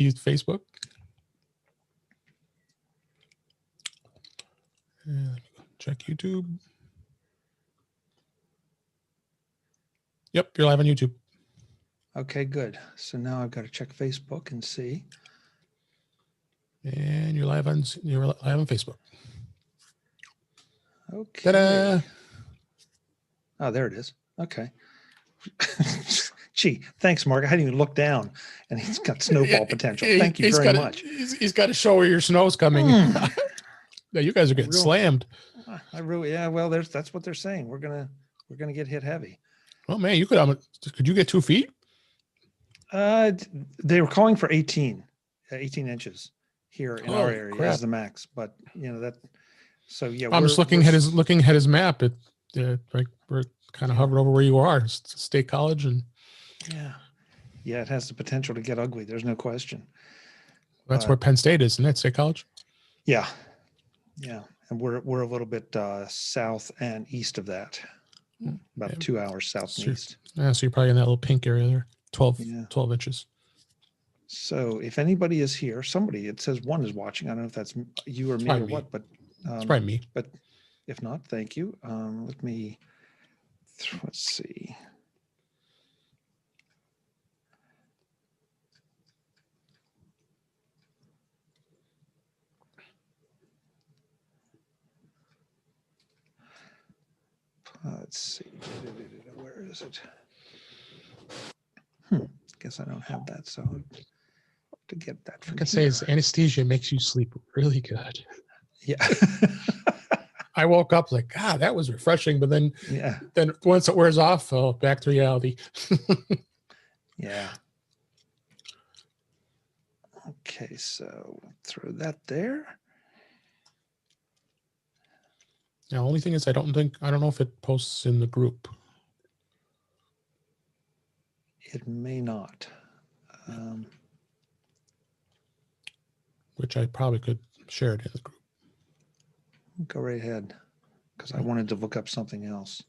use Facebook. And check YouTube. Yep, you're live on YouTube. Okay, good. So now I've got to check Facebook and see. And you're live on Facebook. Okay. Ta-da! Oh, there it is. Okay. Gee, thanks, Mark. I hadn't even looked down, and he's got snowball potential. Thank you very much. He's got to show where your snow's coming. Yeah, you guys are getting slammed. Yeah. Well, that's what they're saying. We're gonna get hit heavy. Oh man, could you get 2 feet? They were calling for 18 inches here in our area as the max, but you know that. So yeah, I'm just looking at his map. Like we're kind of hovering over where you are, State College, and yeah, it has the potential to get ugly. There's no question. That's where Penn State is, isn't it? State College. Yeah, and we're a little bit south and east of that, about 2 hours south and east. Yeah, so you're probably in that little pink area there, 12 inches. So if anybody is here, it says one is watching. I don't know if that's you or me or what, but it's probably me. But if not, thank you. Let's see. Let's see. Where is it? Guess I don't have that. So to get that. I can say is anesthesia makes you sleep really good. Yeah. I woke up like, God, that was refreshing. But then once it wears off, back to reality. Yeah. Okay, so throw that there. Now, only thing is, I don't know if it posts in the group. It may not. Which I probably could share it in the group. Go right ahead, because I wanted to look up something else.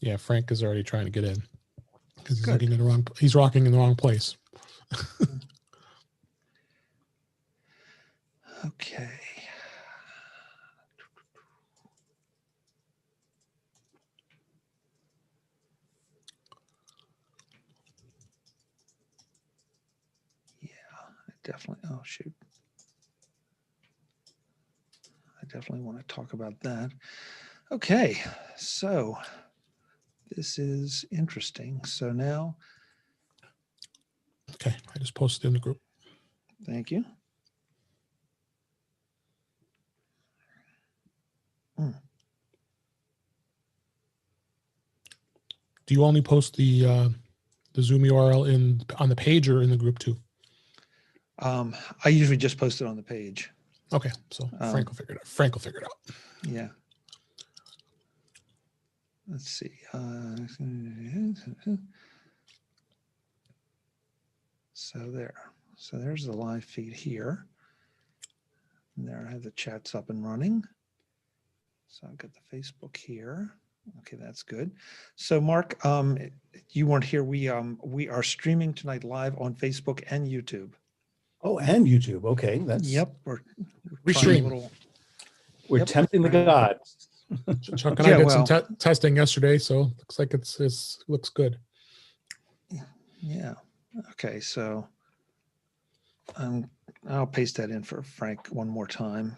Yeah, Frank is already trying to get in because he's rocking in the wrong place. Okay. Definitely. Oh, shoot. I definitely want to talk about that. Okay. So this is interesting. So now. Okay. I just posted in the group. Thank you. Do you only post the Zoom URL on the page or in the group too? I usually just post it on the page. Okay, so Frank will figure it out. Frank will figure it out. Yeah. Let's see. So there's the live feed here. And there I have the chats up and running. So I've got the Facebook here. Okay, that's good. So Mark, you weren't here. We are streaming tonight live on Facebook and YouTube. Oh, and YouTube. Okay, that's We stream. We're tempting the gods. Chuck and I did some testing yesterday, so looks like it looks good. Yeah. Okay, so I'll paste that in for Frank one more time,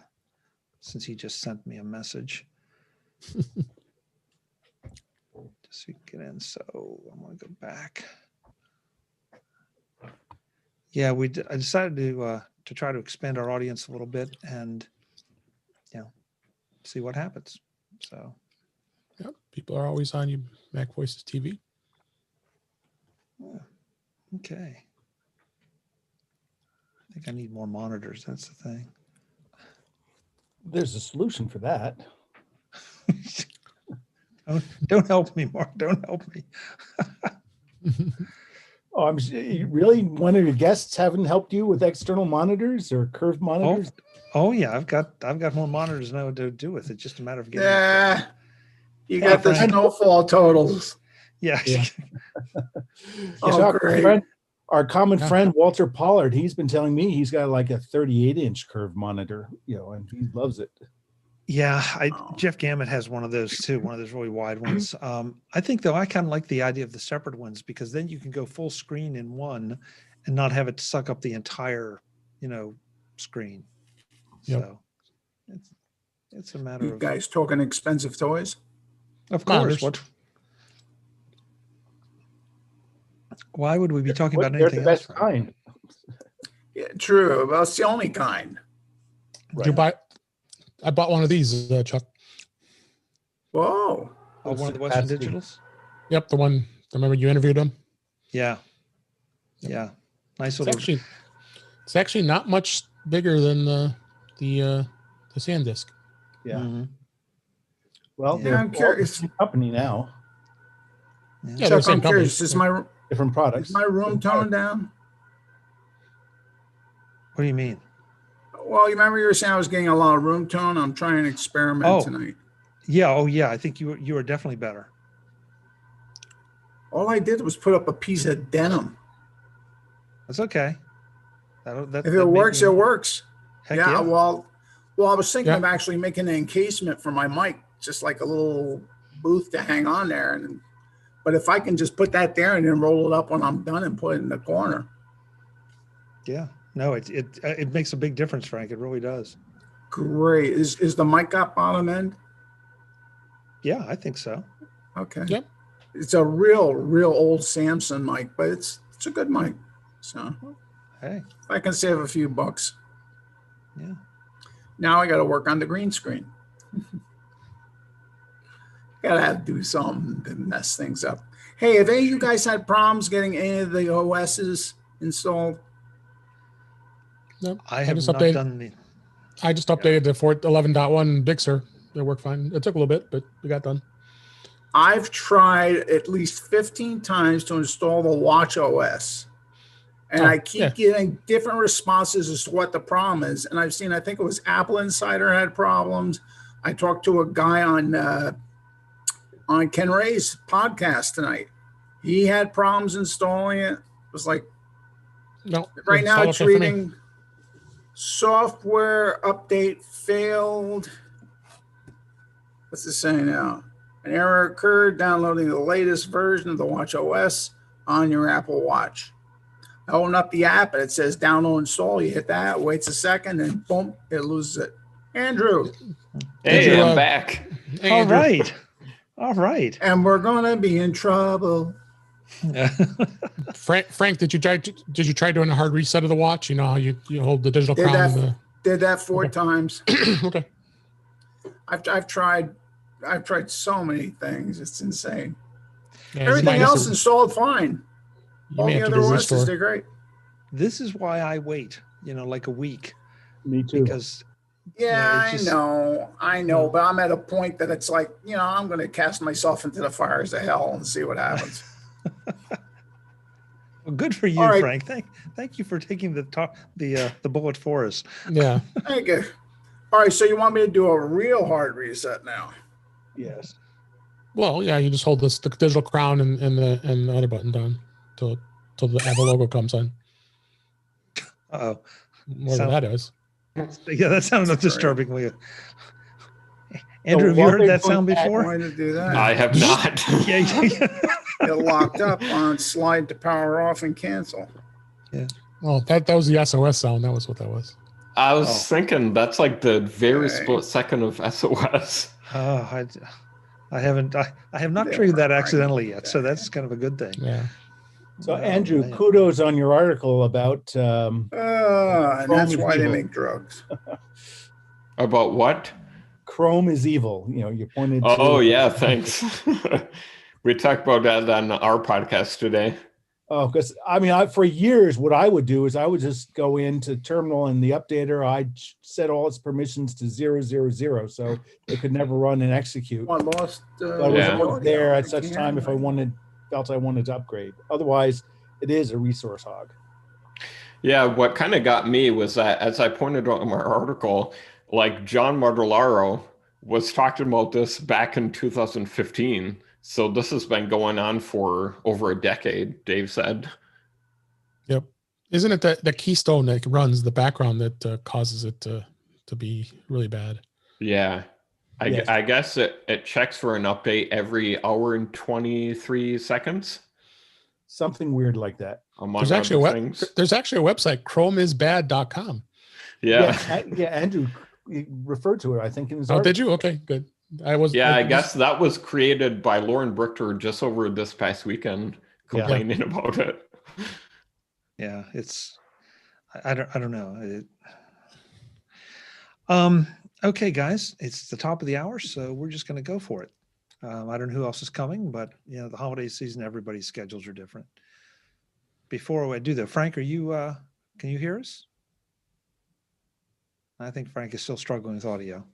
since he just sent me a message. Just so you can get in. So I'm going to go back. Yeah, I decided to try to expand our audience a little bit and see what happens. So people are always on MacVoices TV. Yeah. Okay. I think I need more monitors. That's the thing. There's a solution for that. Don't help me, Mark. Don't help me. Oh, really? One of your guests haven't helped you with external monitors or curved monitors? Oh yeah, I've got more monitors than I know what to do with it. Just a matter of getting. Yeah, you Hey, got the Frank. snowfall totals. Yeah. Yeah. Oh, So great. our common Yeah. friend Walter Pollard, he's been telling me he's got like a 38-inch curved monitor, and he loves it. Yeah, Oh. Jeff Gammett has one of those too, one of those really wide ones. I think though I kind of like the idea of the separate ones because then you can go full screen in one and not have it suck up the entire, screen. Yep. So it's a matter You of guys talking expensive toys? course. Monitors. What? Why would we be talking about They're anything the else? best Frank? kind. Yeah, true. Well, it's the only kind. Did you buy? I bought one of these, Chuck. Whoa. Oh, one of the Western Capacity. Digitals. Yep, the one. Remember you interviewed him? Yeah, yeah, nice It's little. actually not much bigger than the SanDisk. Yeah. Mhm. Well, Yeah, they're I'm all the curious. same company now, Yeah, they're the Chuck, same I'm company. curious. Is my different products. room toned down? What do you mean? Well, you remember you were saying I was getting a lot of room tone. I'm trying an experiment Oh. tonight. Yeah. Oh, yeah. I think you were definitely better. All I did was put up a piece of denim. That's okay. If it works, it works. Heck Yeah. yeah. Well, I was thinking Yeah. of actually making an encasement for my mic, just like a little booth to hang on there. But if I can just put that there and then roll it up when I'm done and put it in the corner. Yeah. No, it makes a big difference, Frank. It really does. Great. Is the mic got bottom end? Yeah, I think so. Okay. Yep. It's a real old Samsung mic, but it's a good mic. So Hey. if I can save a few bucks. Yeah. Now I got to work on the green screen. Got to have to do something to mess things up. Hey, have any of you guys had problems getting any of the OSs installed? Nope. I have just not updated. done the. I just updated the 11.1 Big Sur. It worked fine. It took a little bit, but we got done. I've tried at least 15 times to install the Watch OS. And Oh, I keep yeah. getting different responses as to what the problem is. And I've seen, I think it was Apple Insider had problems. I talked to a guy on Ken Ray's podcast tonight. He had problems installing it. It was like, No. right now all it's okay for me. reading software update failed. What's it saying now? An error occurred downloading the latest version of the Watch OS on your Apple Watch. I open up the app and it says download install. You hit that, waits a second, and boom, it loses it. Andrew. Hey, you, I'm back. Hey, All Andrew. right. All right. And we're gonna be in trouble. Frank, did you try doing a hard reset of the watch? You know how you hold the digital Did crown that. in the Did that 4 times. okay. I've tried so many things. It's insane. Yeah, you Everything might have else to- installed fine. you All may the have to other do a OSs, restore. they're great. This is why I wait, like a week, Me too. because Yeah, it's just- I know, but I'm at a point that it's like, I'm going to cast myself into the fires of hell and see what happens. well, good for you, All right. Frank. Thank you for taking the bullet for us. Yeah. Thank you. All right, so you want me to do a real hard reset now? Yes. Well, yeah, you just hold the digital crown and the other button down till the Apple logo comes on. Uh-oh. Whatever that is. Yeah, that sounded That's disturbingly. Andrew, have you while heard they're that doing sound that, I'm before? going to do that. I have not. Yeah. Get locked up on slide to power off and cancel. Well, that was the SOS sound. That was what that was. I was Oh. thinking that's like the very Okay. split second of SOS. Oh, I haven't. I have not They triggered that were accidentally arguing yet, so that. that's kind of a good thing. Yeah. So Oh, Andrew, man. kudos on your article about And that's is why they evil. make drugs. About what? Chrome is evil. You pointed. Oh, to, yeah, thanks. We talked about that on our podcast today. Oh, because for years, what I would do is I would just go into terminal and the updater. I'd set all its permissions to 000, so it could never run and execute. Well, I lost. But it was Yeah. always there at I such can't, time if I felt I wanted to upgrade. Otherwise, it is a resource hog. Yeah, what kind of got me was that, as I pointed out in my article, like John Martellaro was talking about this back in 2015. So this has been going on for over a decade, Dave said. Yep. Isn't it the keystone that runs the background that causes it to be really bad? Yeah. Yes. I guess it checks for an update every hour and 23 seconds, Something weird like that. among There's actually other things. there's actually a website, chromeisbad.com. Yeah. Yeah, Andrew referred to it, I think, in his Oh, article. did you? Okay, good. Yeah, I guess that was created by Lauren Brichter just over this past weekend, Yeah. complaining about it. Yeah, it's I don't know. Okay, guys, it's the top of the hour, so we're just going to go for it. I don't know who else is coming, but the holiday season, everybody's schedules are different. Before I do that, Frank, are you? Can you hear us? I think Frank is still struggling with audio.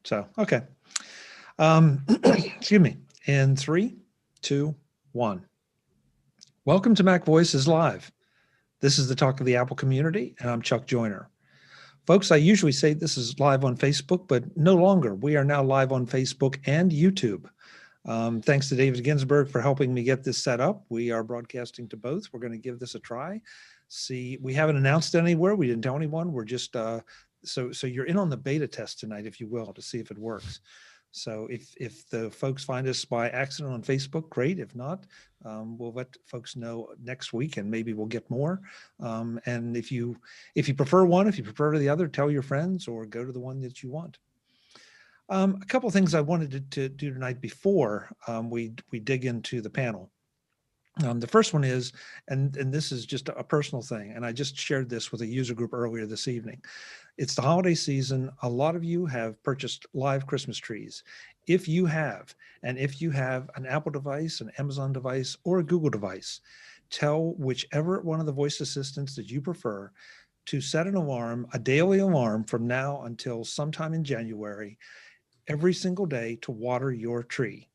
So okay. Excuse me. In 3, 2, 1. Welcome to MacVoices Live. This is the talk of the Apple community, and I'm Chuck Joyner. Folks, I usually say this is live on Facebook, but no longer. We are now live on Facebook and YouTube. Thanks to David Ginsburg for helping me get this set up. We are broadcasting to both. We're going to give this a try. See, we haven't announced anywhere. We didn't tell anyone. We're just, so you're in on the beta test tonight, if you will, to see if it works. So if the folks find us by accident on Facebook, great. If not, we'll let folks know next week, and maybe we'll get more. And if you prefer one, if you prefer the other, tell your friends or go to the one that you want. A couple of things I wanted to do tonight before we dig into the panel. The first one is, and this is just a personal thing, and I just shared this with a user group earlier this evening. It's the holiday season. A lot of you have purchased live Christmas trees. If you have, and if you have an Apple device, an Amazon device, or a Google device, tell whichever one of the voice assistants that you prefer to set an alarm, a daily alarm from now until sometime in January, every single day to water your tree.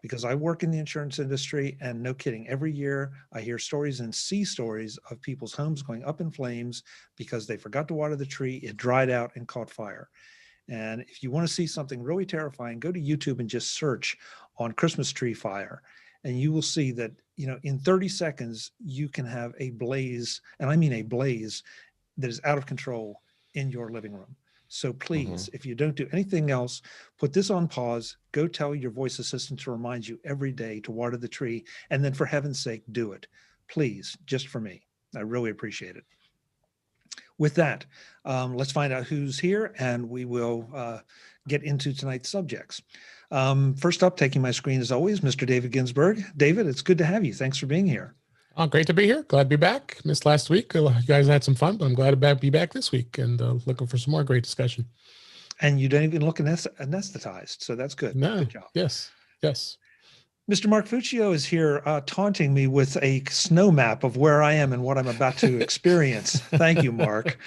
Because I work in the insurance industry, and no kidding, every year I hear stories and see stories of people's homes going up in flames because they forgot to water the tree, it dried out and caught fire. And if you want to see something really terrifying, go to YouTube and just search on Christmas tree fire. And you will see that, in 30 seconds, you can have a blaze, and I mean a blaze that is out of control in your living room. So please, if you don't do anything else, put this on pause, go tell your voice assistant to remind you every day to water the tree, and then for heaven's sake, do it. Please, just for me. I really appreciate it. With that, let's find out who's here, and we will get into tonight's subjects. First up, taking my screen as always, Mr. David Ginsburg. David, it's good to have you. Thanks for being here. Oh, great to be here. Glad to be back. Missed last week. You guys had some fun, but I'm glad to be back this week and looking for some more great discussion. And you don't even look anesthetized, so that's good. No. Good job. Yes. Mr. Mark Fuccio is here taunting me with a snow map of where I am and what I'm about to experience. Thank you, Mark.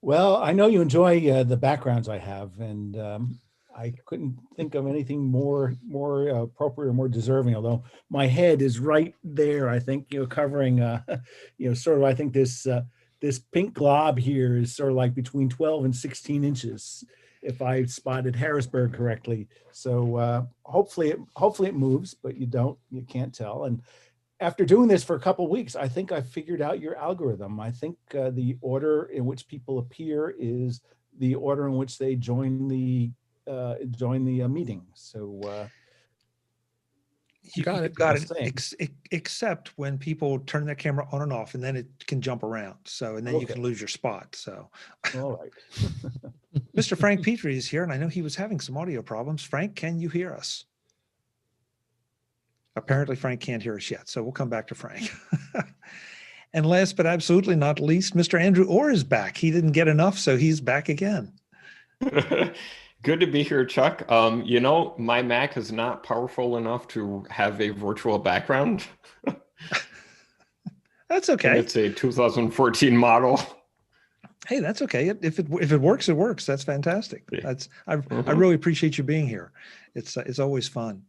Well, I know you enjoy the backgrounds I have, and I couldn't think of anything more appropriate or more deserving, although my head is right there, I think, covering, sort of, I think this pink glob here is sort of like between 12 and 16 inches, if I spotted Harrisburg correctly. So hopefully it moves, but you can't tell. And after doing this for a couple of weeks, I think I figured out your algorithm. I think the order in which people appear is the order in which they join the meeting. So you got it. Except when people turn their camera on and off, and then it can jump around. So, and then you can lose your spot. So, all right. Mr. Frank Petrie is here, and I know he was having some audio problems. Frank, can you hear us? Apparently, Frank can't hear us yet. So we'll come back to Frank. And last but absolutely not least, Mr. Andrew Orr is back. He didn't get enough, so he's back again. Good to be here, Chuck. My Mac is not powerful enough to have a virtual background. That's okay. And it's a 2014 model. Hey, that's okay. If it works, it works. That's fantastic. Yeah. I really appreciate you being here. It's always fun.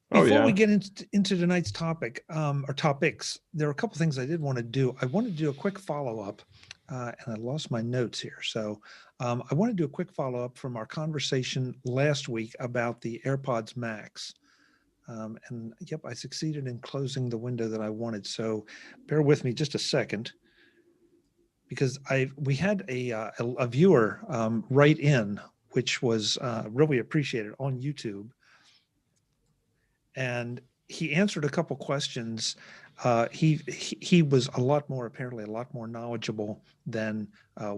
Before we get into tonight's topic or topics, there are a couple things I did want to do. I wanted to do a quick follow-up, and I lost my notes here. So I want to do a quick follow-up from our conversation last week about the AirPods Max. And yep, I succeeded in closing the window that I wanted. So bear with me just a second, because we had a viewer write in, which was really appreciated on YouTube. And he answered a couple questions. He was apparently a lot more knowledgeable than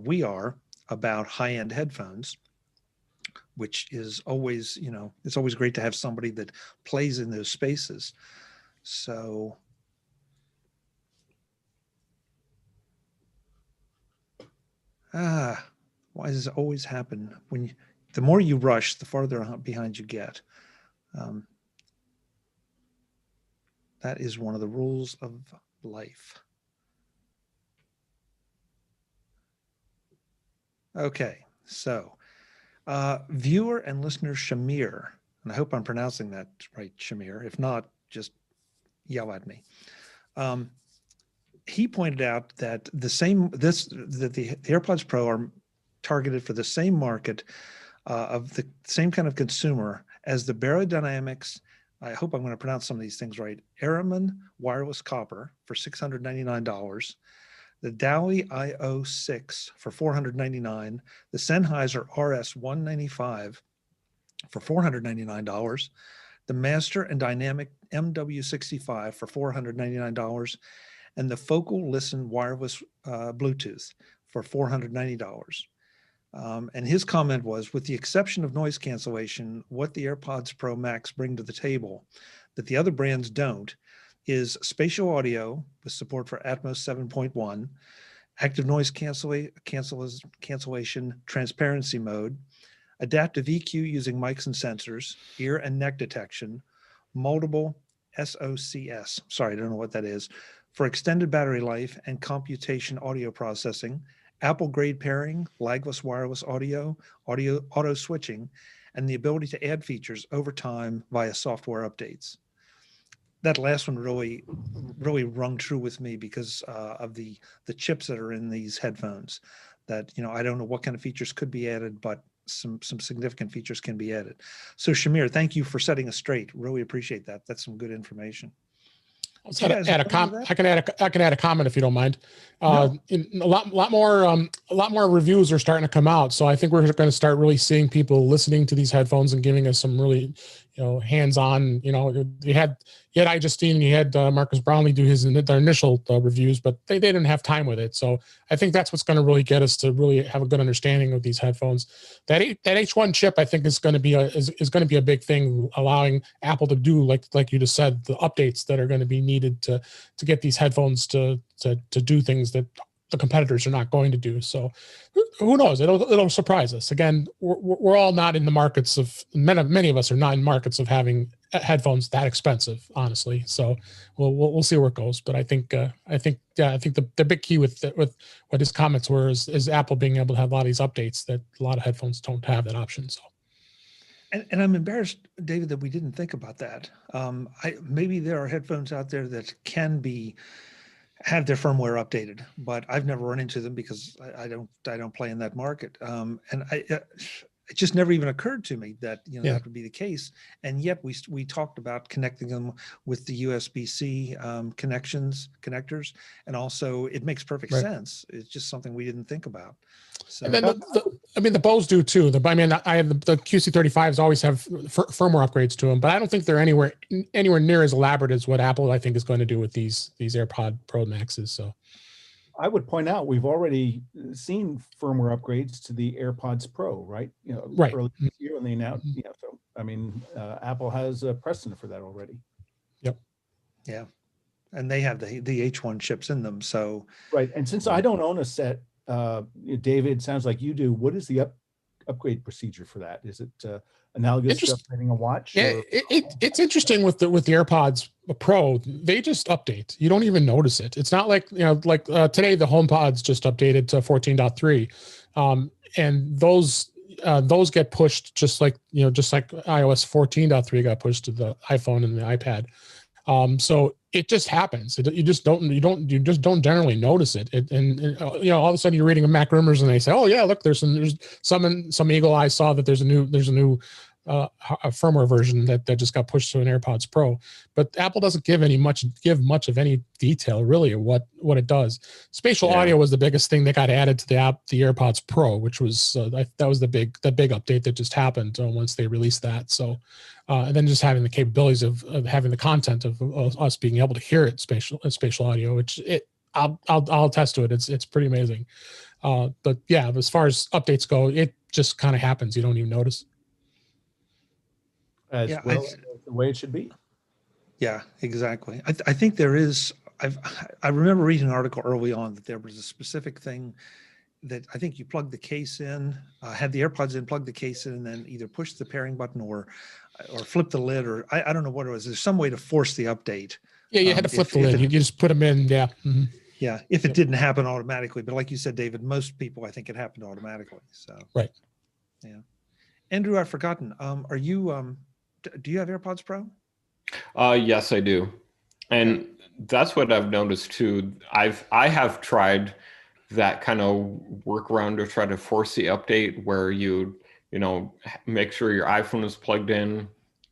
we are about high-end headphones, which is always, it's always great to have somebody that plays in those spaces. So why does it always happen the more you rush, the farther behind you get? That is one of the rules of life. Okay, so viewer and listener Shamir, and I hope I'm pronouncing that right, Shamir. If not, just yell at me. He pointed out that the AirPods Pro are targeted for the same market of the same kind of consumer as the Barodynamics. I hope I'm going to pronounce some of these things right. Araman wireless copper for $699, the Dowley IO6 for $499, the Sennheiser RS195 for $499, the Master and Dynamic MW65 for $499, and the Focal Listen wireless Bluetooth for $490. And his comment was, with the exception of noise cancellation, what the AirPods Pro Max bring to the table that the other brands don't is spatial audio with support for Atmos 7.1, active noise cancellation, transparency mode, adaptive EQ using mics and sensors, ear and neck detection, moldable SOCS, sorry, I don't know what that is, for extended battery life and computation audio processing, Apple grade pairing, lagless wireless audio auto switching, and the ability to add features over time via software updates. That last one really rung true with me because of the chips that are in these headphones. That, I don't know what kind of features could be added, but some significant features can be added. So Shamir, thank you for setting us straight. Really appreciate that. That's some good information. I can add a comment if you don't mind. A lot more reviews are starting to come out, so I think we're going to start really seeing people listening to these headphones and giving us some really, hands-on. You had iJustine and you had Marcus Brownlee do their initial reviews, but they didn't have time with it. So I think that's what's going to really get us to really have a good understanding of these headphones. That H1 chip, I think, is going to be a big thing, allowing Apple to do, like you just said, the updates that are going to be needed to get these headphones to do things that the competitors are not going to do. So who knows? It'll surprise us. Again, we're all not in the markets of, many of us are not in markets of having headphones that expensive, honestly. So we'll see where it goes. But I think the big key with what his comments were is Apple being able to have a lot of these updates that a lot of headphones don't have that option. So. And I'm embarrassed, David, that we didn't think about that. Maybe there are headphones out there that can have their firmware updated, but I've never run into them because I don't play in that market. And it just never even occurred to me that that would be the case. And yet we talked about connecting them with the USB-C connectors, and also it makes perfect sense. It's just something we didn't think about. So, and then the Bose do too. The QC35s always have firmware upgrades to them, but I don't think they're anywhere near as elaborate as what Apple, I think, is going to do with these AirPod Pro Maxes. So I would point out we've already seen firmware upgrades to the AirPods Pro, right? Early this year when they announced. So I mean, Apple has a precedent for that already. Yep. Yeah, and they have the H1 chips in them. So right, and since I don't own a set. David, sounds like you do. What is the upgrade procedure for that? Is it analogous to upgrading a watch? Yeah, it's interesting with the AirPods Pro. They just update. You don't even notice it. It's not like today the HomePods just updated to 14.3, and those those get pushed just like iOS 14.3 got pushed to the iPhone and the iPad. So it just happens. You just don't generally notice it. All of a sudden you're reading a Mac Rumors and they say, oh yeah, look, there's some eagle eye saw that there's a new a firmware version that just got pushed to an AirPods Pro. But Apple doesn't give much of any detail really of what it does. Spatial audio was the biggest thing that got added to the AirPods Pro, which was that was the big update that just happened once they released that. So and then just having the capabilities of having the content of us being able to hear it spatial audio, which I'll attest to it. It's pretty amazing. But yeah, as far as updates go, it just kind of happens. You don't even notice. As the way it should be. Yeah, exactly. I think there is. I remember reading an article early on that there was a specific thing that I think you plug the case in, had the AirPods in, plug the case in, and then either push the pairing button or flip the lid, or I don't know what it was. There's some way to force the update. Yeah, you had to flip the lid. You just put them in. Yeah. Mm-hmm. Yeah, if it didn't happen automatically, but like you said, David, most people I think it happened automatically. So right. Yeah, Andrew, I've forgotten. Are you? Do you have AirPods Pro? Yes, I do. And that's what I've noticed too. I have tried that kind of workaround to try to force the update where you make sure your iPhone is plugged in,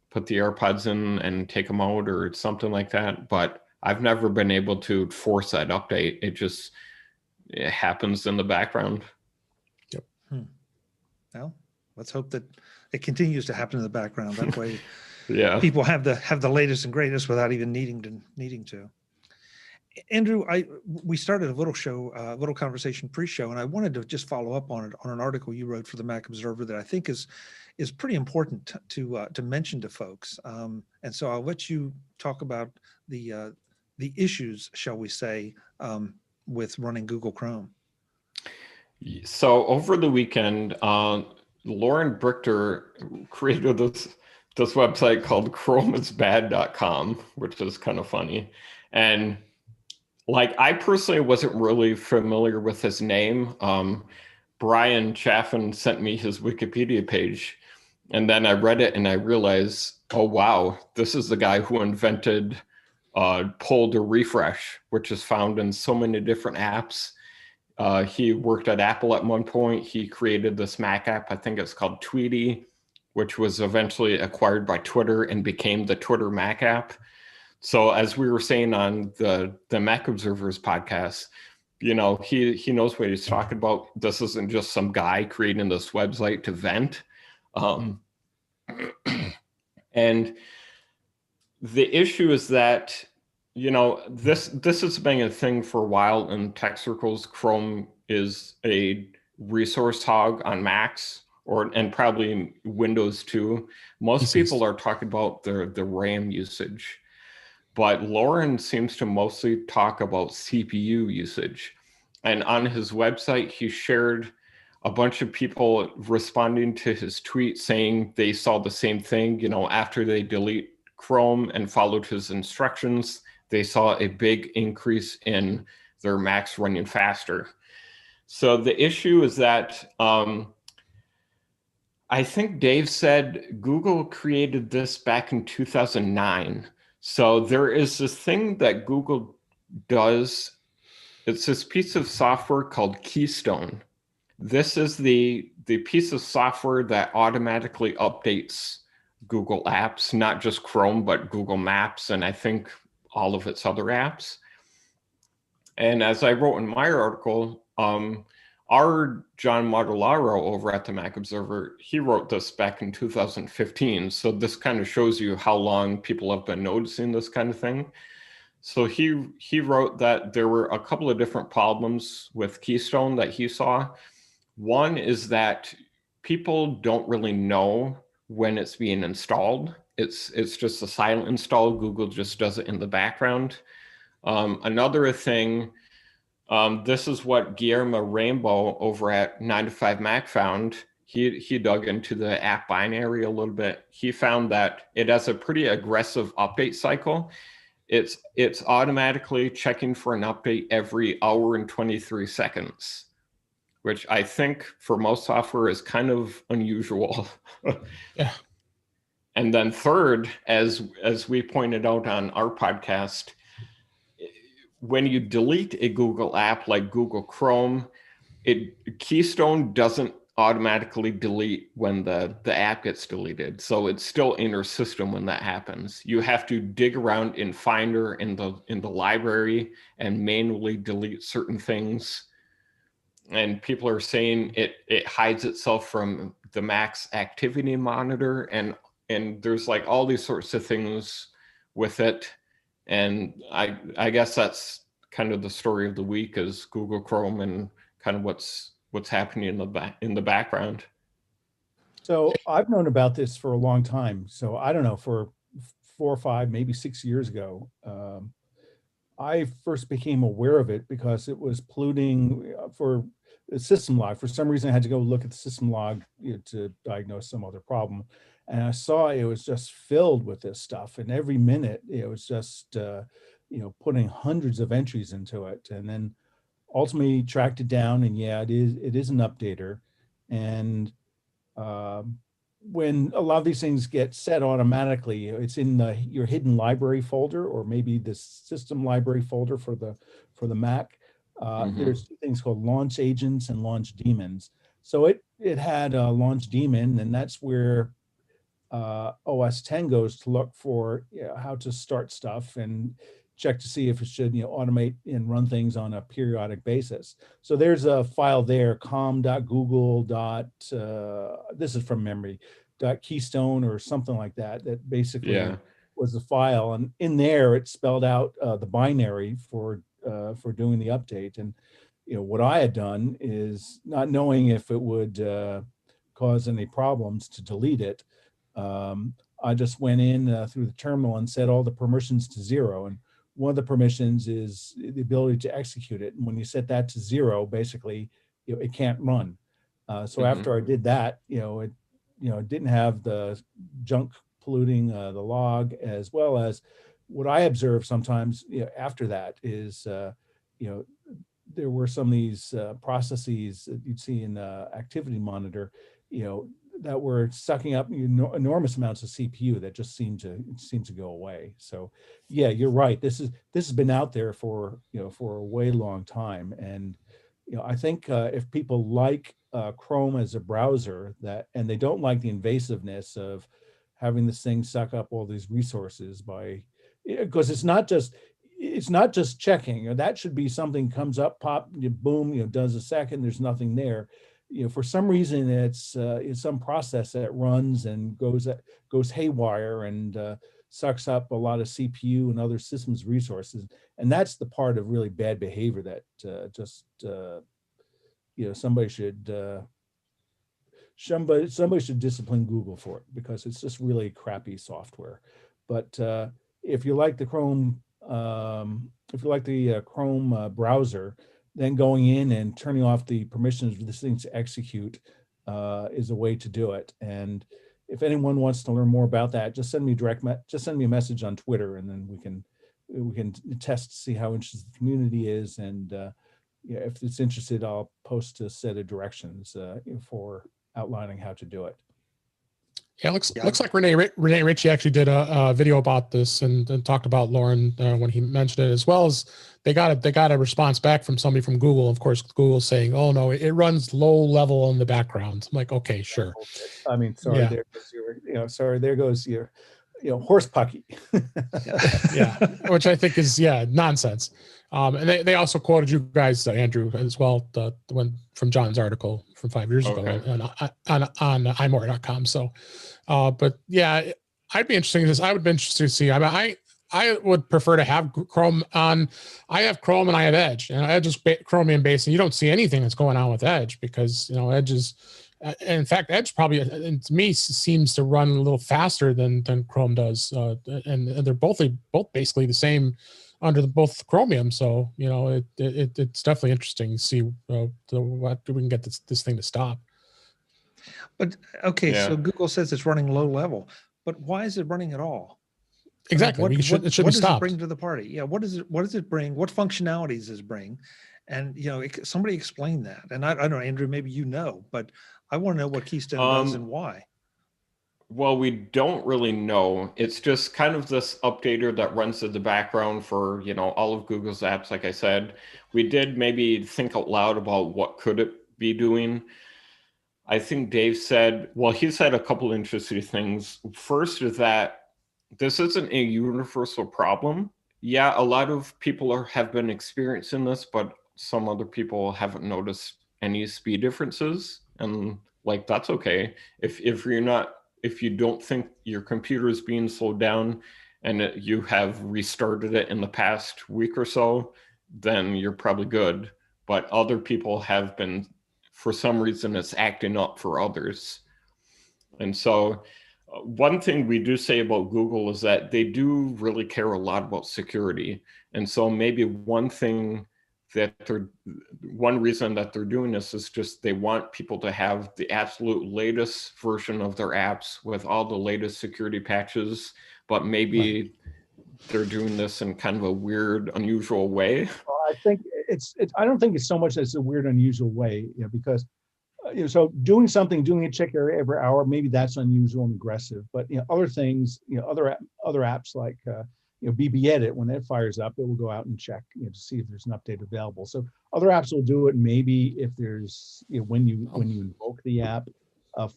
put the AirPods in and take them out or something like that. But I've never been able to force that update. It happens in the background. Yep. Well, let's hope that it continues to happen in the background. That way, people have the latest and greatest without even needing to. Andrew, we started a little conversation pre-show, and I wanted to just follow up on it on an article you wrote for the Mac Observer that I think is pretty important to mention to folks. And so I'll let you talk about the issues, shall we say, with running Google Chrome. So over the weekend, Lauren Brichter created this website called chromeisbad.com, which is kind of funny. And I personally wasn't really familiar with his name. Brian Chaffin sent me his Wikipedia page, and then I read it and I realized, oh, wow, this is the guy who invented pull to refresh, which is found in so many different apps. He worked at Apple at one point. He created this Mac app, I think it's called Tweety, which was eventually acquired by Twitter and became the Twitter Mac app. So as we were saying on the Mac Observers podcast, he knows what he's talking about. This isn't just some guy creating this website to vent. And the issue is that this has been a thing for a while in tech circles. Chrome is a resource hog on Macs and probably Windows too. Most people are talking about the RAM usage, but Lauren seems to mostly talk about CPU usage. And on his website, he shared a bunch of people responding to his tweet saying they saw the same thing. After they delete Chrome and followed his instructions, they saw a big increase in their Macs running faster. So the issue is that I think Dave said Google created this back in 2009. So there is this thing that Google does. It's this piece of software called Keystone. This is the piece of software that automatically updates Google apps, not just Chrome, but Google Maps, and I think all of its other apps. And as I wrote in my article, our John Modularo over at the Mac Observer, he wrote this back in 2015. So this kind of shows you how long people have been noticing this kind of thing. So he wrote that there were a couple of different problems with Keystone that he saw. One is that people don't really know when it's being installed. It's just a silent install. Google just does it in the background. Another thing, this is what Guillermo Rainbow over at 9to5Mac found. He dug into the app binary a little bit. He found that it has a pretty aggressive update cycle. It's automatically checking for an update every hour and 23 seconds, which I think for most software is kind of unusual. Yeah. And then third, as we pointed out on our podcast, when you delete a Google app like Google Chrome, Keystone doesn't automatically delete when the app gets deleted. So it's still in your system when that happens. You have to dig around in Finder in the library and manually delete certain things. And people are saying it hides itself from the Mac's activity monitor, and there's like all these sorts of things with it. And I guess that's kind of the story of the week, is Google Chrome and kind of what's happening in the background. So I've known about this for a long time. So I don't know, for 4 or 5, maybe 6 years ago, I first became aware of it because it was polluting for the system log. For some reason, I had to go look at the system log, to diagnose some other problem. And I saw it was just filled with this stuff. And every minute it was just, putting hundreds of entries into it. And then ultimately tracked it down, and yeah, it is an updater. And when a lot of these things get set automatically, it's in your hidden library folder, or maybe the system library folder for the Mac. There's things called launch agents and launch daemons. So it had a launch daemon, and that's where OS 10 goes to look for how to start stuff and check to see if it should automate and run things on a periodic basis. So there's a file there, com.google. This is from memory, .keystone or something like that. That basically was the file, and in there it spelled out the binary for doing the update. And what I had done is, not knowing if it would cause any problems to delete it, I just went in through the terminal and set all the permissions to 0. And one of the permissions is the ability to execute it. And when you set that to 0, basically, it can't run. So after I did that, it didn't have the junk polluting the log, as well as what I observed sometimes after that is, there were some of these processes that you'd see in the activity monitor, that were sucking up enormous amounts of CPU that just seemed to go away. So yeah, you're right. This has been out there for a way long time. And I think if people like Chrome as a browser, and they don't like the invasiveness of having this thing suck up all these resources because it's not just checking. That should be something comes up, pop, boom, does a second, there's nothing there. For some reason, it's some process that runs and goes haywire and sucks up a lot of CPU and other systems resources. And that's the part of really bad behavior that somebody should discipline Google for it, because it's just really crappy software. But if you like the Chrome, Chrome browser, then going in and turning off the permissions for this thing to execute is a way to do it. And if anyone wants to learn more about that, just send me a message on Twitter, and then we can test to see how interested the community is. And if it's interested, I'll post a set of directions for outlining how to do it. Yeah, looks like Rene Ritchie actually did a video about this and talked about Lauren when he mentioned it, as well as they got a response back from somebody from Google. Of course, Google saying, "Oh no, it runs low level in the background." I'm like, okay, sure. I mean, sorry, yeah. There goes your horse pucky. Yeah, which I think is nonsense. And they also quoted you guys, Andrew, as well, the one from John's article from 5 years ago on imore.com. So, but yeah, I would be interested to see. I mean, I would prefer to have Chrome on. I have Chrome and I have Edge, and Edge is Chromium based, and you don't see anything that's going on with Edge, because Edge is. In fact, Edge probably, to me, seems to run a little faster than Chrome does, and they're both basically the same under both Chromium. So it's definitely interesting to see what we can get this thing to stop. But okay, so Google says it's running low level, but why is it running at all? Exactly. What it should be stopped. What does it bring to the party? Yeah, what does it bring? What functionalities does it bring? And, somebody explain that. And I don't know, Andrew, maybe you know, but I want to know what Keystone does and why. Well, we don't really know. It's just kind of this updater that runs in the background for, all of Google's apps, like I said. We did maybe think out loud about what could it be doing. I think Dave said, well, he said a couple interesting things. First is that this isn't a universal problem. Yeah, a lot of people have been experiencing this, but some other people haven't noticed any speed differences. And that's okay. If you don't think your computer is being slowed down and you have restarted it in the past week or so, then you're probably good. But other people have been, for some reason, it's acting up for others. And so one thing we do say about Google is that they do really care a lot about security. And so maybe one reason that they're doing this is just they want people to have the absolute latest version of their apps with all the latest security patches, but maybe they're doing this in kind of a weird, unusual way. Well, I think I don't think it's so much that it's a weird, unusual way, because so doing a check every hour, maybe that's unusual and aggressive. But other things, other apps like BB Edit, when that fires up, it will go out and check to see if there's an update available. So other apps will do it. Maybe if there's when you invoke the app,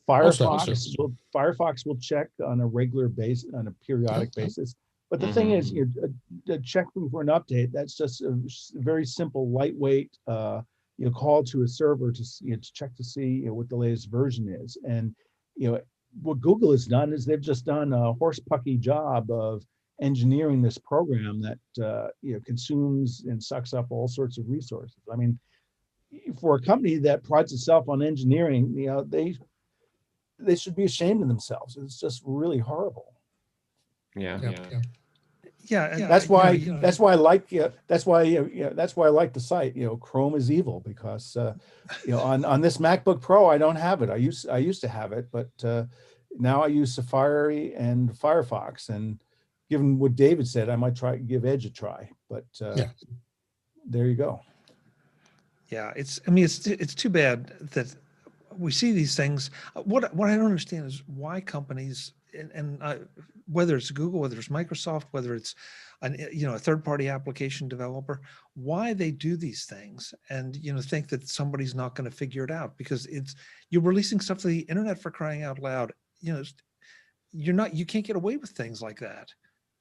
Firefox will check on a regular basis, on a periodic basis. But the thing is, checking for an update, that's just a very simple, lightweight call to a server to check to see what the latest version is. And what Google has done is they've just done a horse-pucky job of engineering this program that consumes and sucks up all sorts of resources. I mean, for a company that prides itself on engineering, they should be ashamed of themselves. It's just really horrible. Yeah. That's why I like the site. Chrome is evil because on this MacBook Pro I don't have it. I used to have it, but now I use Safari and Firefox. And given what David said, I might give Edge a try. But there you go. Yeah, it's too bad that we see these things. What I don't understand is why companies and whether it's Google, whether it's Microsoft, whether it's a third-party application developer, why they do these things and think that somebody's not going to figure it out, because you're releasing stuff to the internet, for crying out loud. You can't get away with things like that.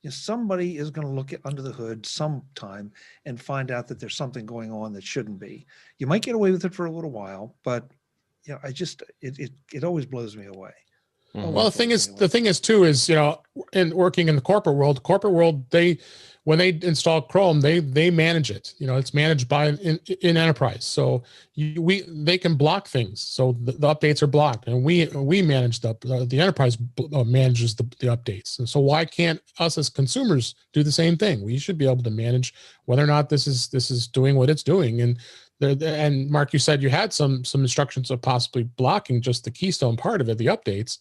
Somebody is going to look under the hood sometime and find out that there's something going on that shouldn't be. You might get away with it for a little while, but it always blows me away. Well, the thing is too, in working in the corporate world, when they install Chrome, they manage it. It's managed by in enterprise. So they can block things. So the updates are blocked, and we manage the enterprise manages the updates. And so why can't us as consumers do the same thing? We should be able to manage whether or not this is doing what it's doing. And Mark, you said you had some instructions of possibly blocking just the Keystone part of it, the updates.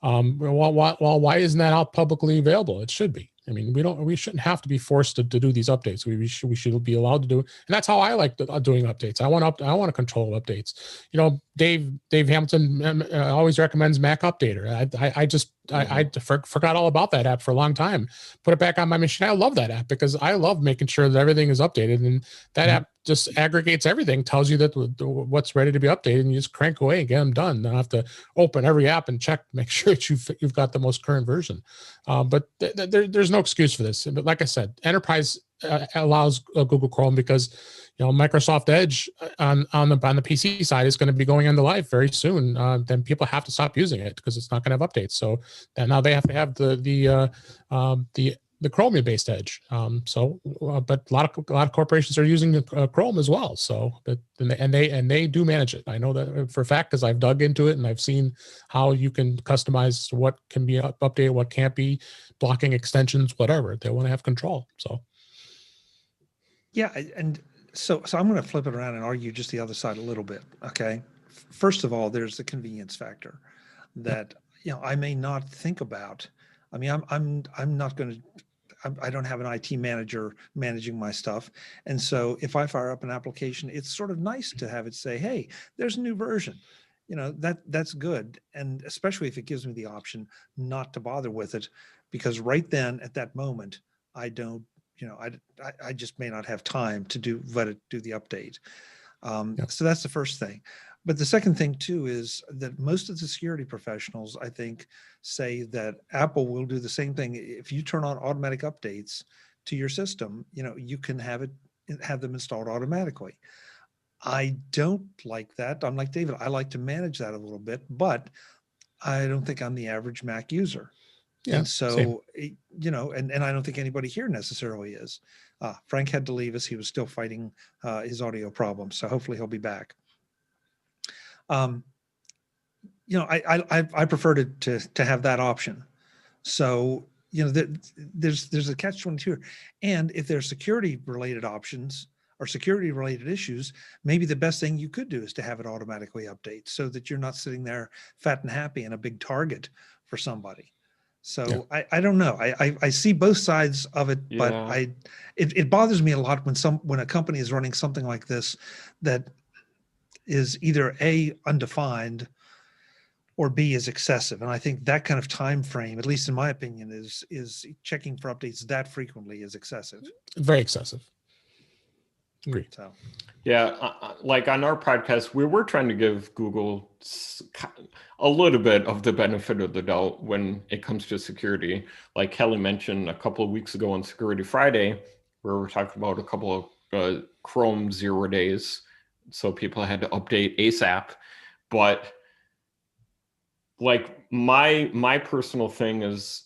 Why isn't that out publicly available? It should be. I mean, we shouldn't have to be forced to do these updates. We should be allowed to do it. And that's how I like doing updates. I want to control updates. Dave Hamilton always recommends Mac Updater. I forgot all about that app for a long time. Put it back on my machine. I love that app because I love making sure that everything is updated, and that app just aggregates everything, tells you that what's ready to be updated, and you just crank away and get them done. Don't have to open every app and check, make sure that you've got the most current version. But there's no excuse for this. But like I said, enterprise allows Google Chrome because Microsoft Edge on the PC side is going to be going into life very soon. Then people have to stop using it because it's not going to have updates. So now they have to have the Chromium based Edge. But a lot of corporations are using Chrome as well. So, and they do manage it. I know that for a fact because I've dug into it and I've seen how you can customize what can be updated, what can't be, blocking extensions, whatever. They want to have control. So, yeah, and so I'm going to flip it around and argue just the other side a little bit. Okay, first of all, there's the convenience factor that I may not think about. I mean, I'm not going to. I don't have an IT manager managing my stuff. And so if I fire up an application, it's sort of nice to have it say, hey, there's a new version. That's good. And especially if it gives me the option not to bother with it, because right then at that moment, I don't, I just may not have time to let it do the update. So that's the first thing. But the second thing too is that most of the security professionals, I think, say that Apple will do the same thing. If you turn on automatic updates to your system, you can have them installed automatically. I don't like that. I'm like David, I like to manage that a little bit, but I don't think I'm the average Mac user. Yeah, and so, and I don't think anybody here necessarily is. Frank had to leave us. He was still fighting his audio problems. So hopefully he'll be back. I prefer to have that option. So, there's a catch-22 here. And if there's security related options or security related issues, maybe the best thing you could do is to have it automatically update so that you're not sitting there fat and happy and a big target for somebody. So I don't know. I see both sides of it, but it bothers me a lot when a company is running something like this that is either A, undefined, or B, is excessive. And I think that kind of time frame, at least in my opinion, is checking for updates that frequently is excessive. Very excessive. Agree. So, like on our podcast, we were trying to give Google a little bit of the benefit of the doubt when it comes to security. Like Kelly mentioned a couple of weeks ago on Security Friday, where we were talking about a couple of Chrome 0 days. So people had to update ASAP. But like my personal thing is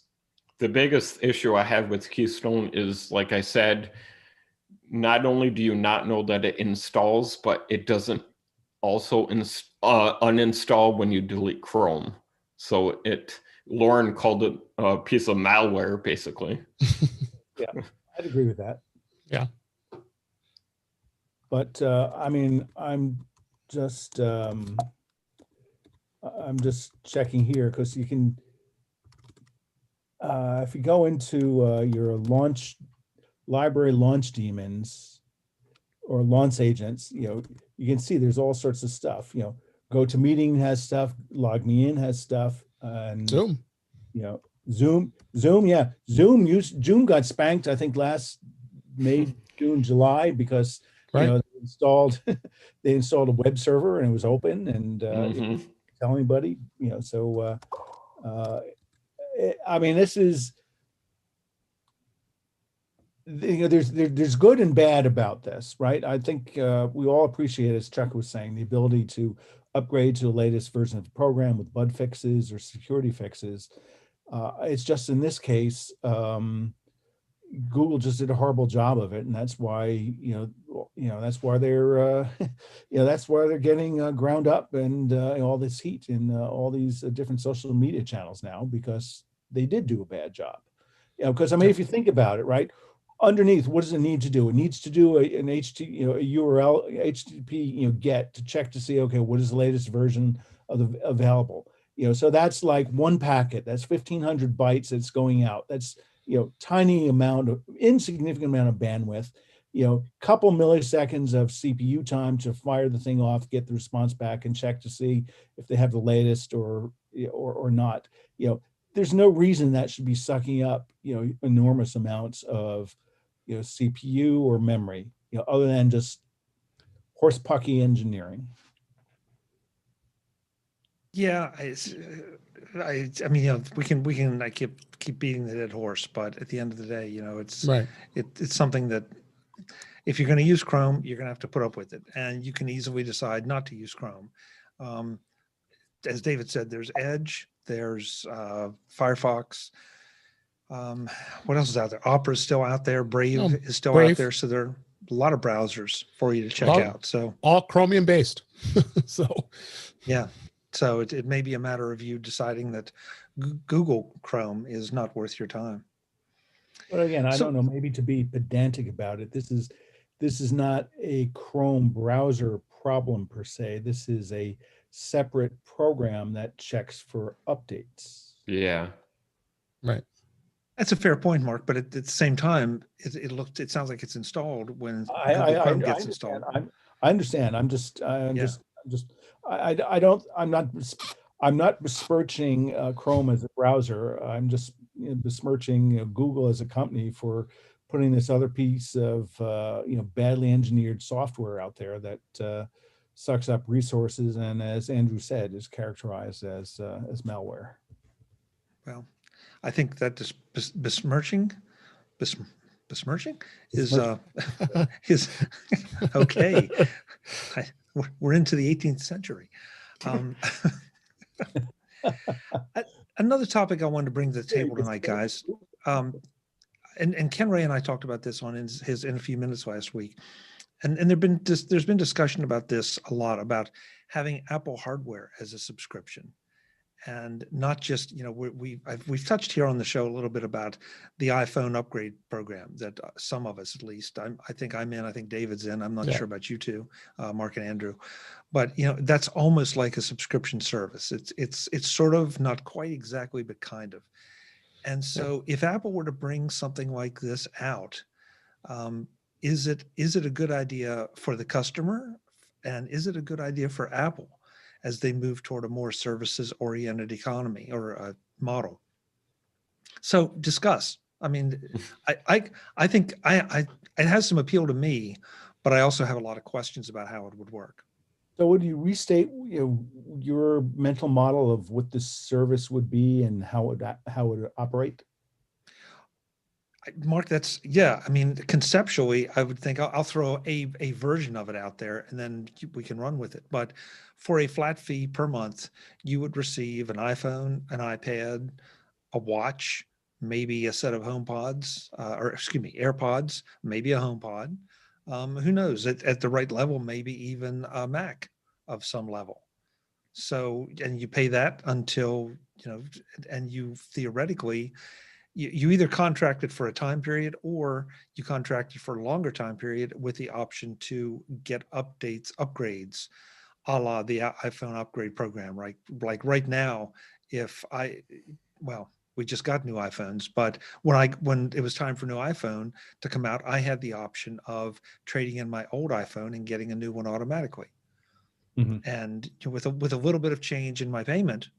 the biggest issue I have with Keystone is, like I said, not only do you not know that it installs, but it doesn't also uninstall when you delete Chrome. So Lauren called it a piece of malware, basically. Yeah, I'd agree with that. Yeah. But I mean, I'm just checking here because you can, if you go into your library launch daemons or launch agents, you can see there's all sorts of stuff. GoToMeeting has stuff, LogMeIn has stuff, and Zoom. Zoom got spanked, I think, last May, June, July, because they installed a web server and it was open and tell anybody, so I mean, this is, there's good and bad about this, right? I think we all appreciate, as Chuck was saying, the ability to upgrade to the latest version of the program with bug fixes or security fixes. It's just in this case, Google just did a horrible job of it, and that's why that's why they're that's why they're getting ground up and all this heat in all these different social media channels now, because they did do a bad job. Because I mean, if you think about it, right? Underneath, what does it need to do? It needs to do an a URL, HTTP, GET to check to see, okay, what is the latest version of the available? So that's like one packet. That's 1,500 bytes that's going out. That's tiny amount of insignificant amount of bandwidth. Couple milliseconds of CPU time to fire the thing off, get the response back, and check to see if they have the latest or not. There's no reason that should be sucking up enormous amounts of CPU or memory, other than just horsepucky engineering. Yeah, I mean, we can I keep beating the dead horse, but at the end of the day, it's right. It's something that if you're going to use Chrome, you're going to have to put up with it, and you can easily decide not to use Chrome. As David said, there's Edge, there's Firefox. What else is out there? Opera is still out there. Brave is still out there. So there are a lot of browsers for you to check out. So all Chromium based. So yeah. So it may be a matter of you deciding that Google Chrome is not worth your time. But again, I don't know, maybe to be pedantic about it, this is not a Chrome browser problem per se. This is a separate program that checks for updates. Yeah. Right. That's a fair point, Mark. But at the same time, it sounds like it's installed when I, Google I, Chrome I gets understand. installed. I understand. Yeah. I don't, I'm not besmirching Chrome as a browser. I'm just besmirching Google as a company for putting this other piece of, badly engineered software out there that sucks up resources and, as Andrew said, is characterized as malware. Well, I think that besmirching besmirching is Besmirching. is okay. We're into the 18th century. Another topic I wanted to bring to the table tonight, guys. And Ken Ray and I talked about this on his in a few minutes last week, and there's been discussion about this a lot, about having Apple hardware as a subscription, and not just, we've touched here on the show a little bit about the iPhone upgrade program that some of us, at least, I think I'm in, I think David's in, I'm not sure about you two, Mark and Andrew, but that's almost like a subscription service. It's sort of, not quite exactly, but kind of. And so if Apple were to bring something like this out, is it a good idea for the customer? And is it a good idea for Apple as they move toward a more services-oriented economy or a model? So discuss. I mean, I think it has some appeal to me, but I also have a lot of questions about how it would work. So would you restate your mental model of what this service would be and how it would operate? Mark, I mean, conceptually, I would think I'll throw a version of it out there and then we can run with it. But for a flat fee per month, you would receive an iPhone, an iPad, a watch, maybe a set of HomePods, AirPods, maybe a HomePod. Who knows? At the right level, maybe even a Mac of some level. So, and you pay that until, and you theoretically, you either contract it for a time period or you contract it for a longer time period with the option to get upgrades, a la the iPhone upgrade program, right? Like right now, we just got new iPhones, but when it was time for new iPhone to come out, I had the option of trading in my old iPhone and getting a new one automatically. Mm-hmm. And with a little bit of change in my payment,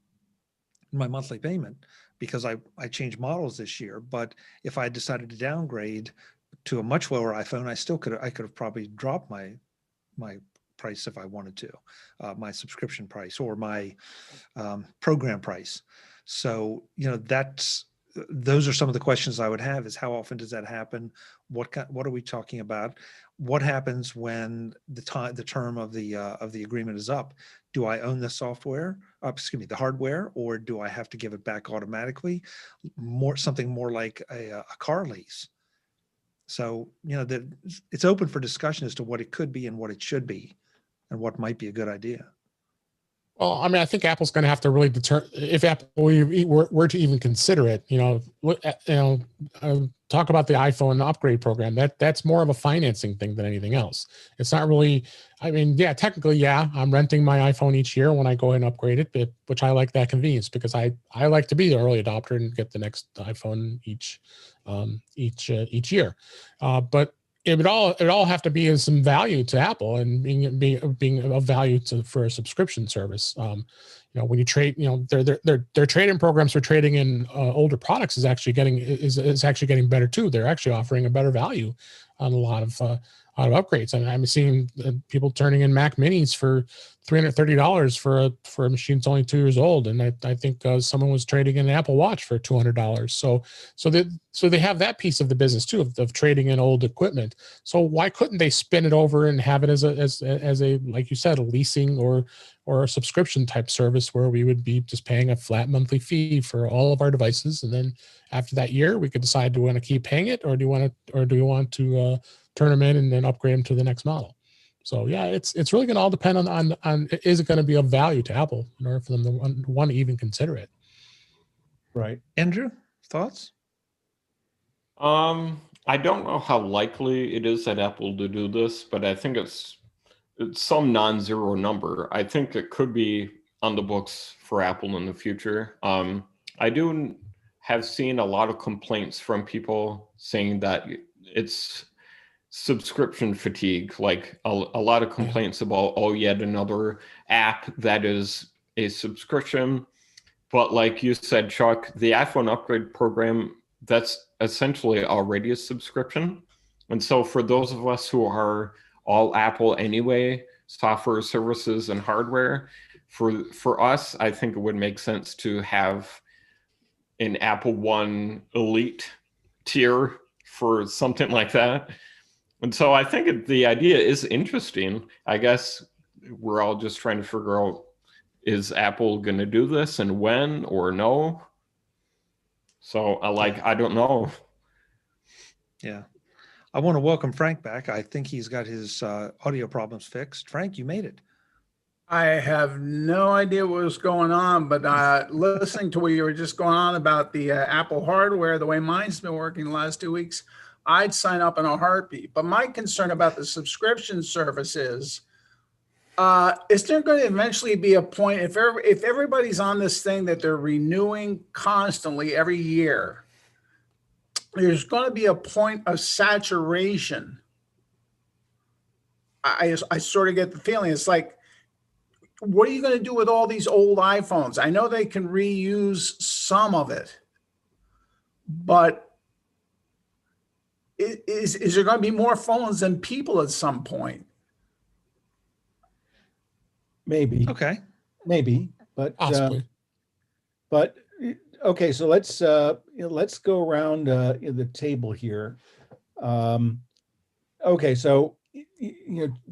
my monthly payment, because I changed models this year. But if I decided to downgrade to a much lower iPhone, I could have probably dropped my price if I wanted to, my subscription price or my program price. So, those are some of the questions I would have: is how often does that happen? What are we talking about? What happens when the term of the agreement is up? Do I own the software, the hardware, or do I have to give it back automatically? Something more like a car lease. So, it's open for discussion as to what it could be and what it should be and what might be a good idea. Well, I mean, I think Apple's going to have to really determine if Apple were to even consider it. Talk about the iPhone upgrade program. That's more of a financing thing than anything else. It's not really. I mean, technically, I'm renting my iPhone each year when I go ahead and upgrade it, which I like that convenience because I like to be the early adopter and get the next iPhone each year. But it would all have to be of some value to Apple and being of value for a subscription service. When you trade, their trade-in programs for trading in older products is actually getting better too. They're actually offering a better value on a lot of upgrades. And I'm seeing people turning in Mac Minis for $330 for a machine that's only 2 years old, and I think someone was trading in an Apple Watch for $200. So they have that piece of the business too of trading in old equipment. So why couldn't they spin it over and have it as a like you said, a leasing or a subscription type service where we would be just paying a flat monthly fee for all of our devices, and then after that year we could decide, do we want to keep paying it or do we want to turn them in and then upgrade them to the next model. So it's really going to all depend on is it going to be of value to Apple in order for them to want to even consider it. Right. Andrew, thoughts? I don't know how likely it is that Apple to do this, but I think it's some non-zero number. I think it could be on the books for Apple in the future. I do have seen a lot of complaints from people saying that it's subscription fatigue, like a lot of complaints about, oh, yet another app that is a subscription. But like you said, Chuck, the iPhone upgrade program, that's essentially already a subscription. And so for those of us who are all Apple anyway, software, services, and hardware, for us, I think it would make sense to have an Apple One Elite tier for something like that. And so I think the idea is interesting. I guess we're all just trying to figure out, is Apple going to do this and when or no? So I don't know. Yeah. I want to welcome Frank back. I think he's got his audio problems fixed. Frank, you made it. I have no idea what was going on, but listening to what you were just going on about the Apple hardware, the way mine's been working the last 2 weeks, I'd sign up in a heartbeat. But my concern about the subscription service is there going to eventually be a point, if everybody's on this thing that they're renewing constantly every year, there's going to be a point of saturation. I sort of get the feeling it's like, what are you going to do with all these old iPhones? I know they can reuse some of it, but is there going to be more phones than people at some point? Maybe. Okay. Maybe, but Possibly. okay. So let's go around the table here. Okay, so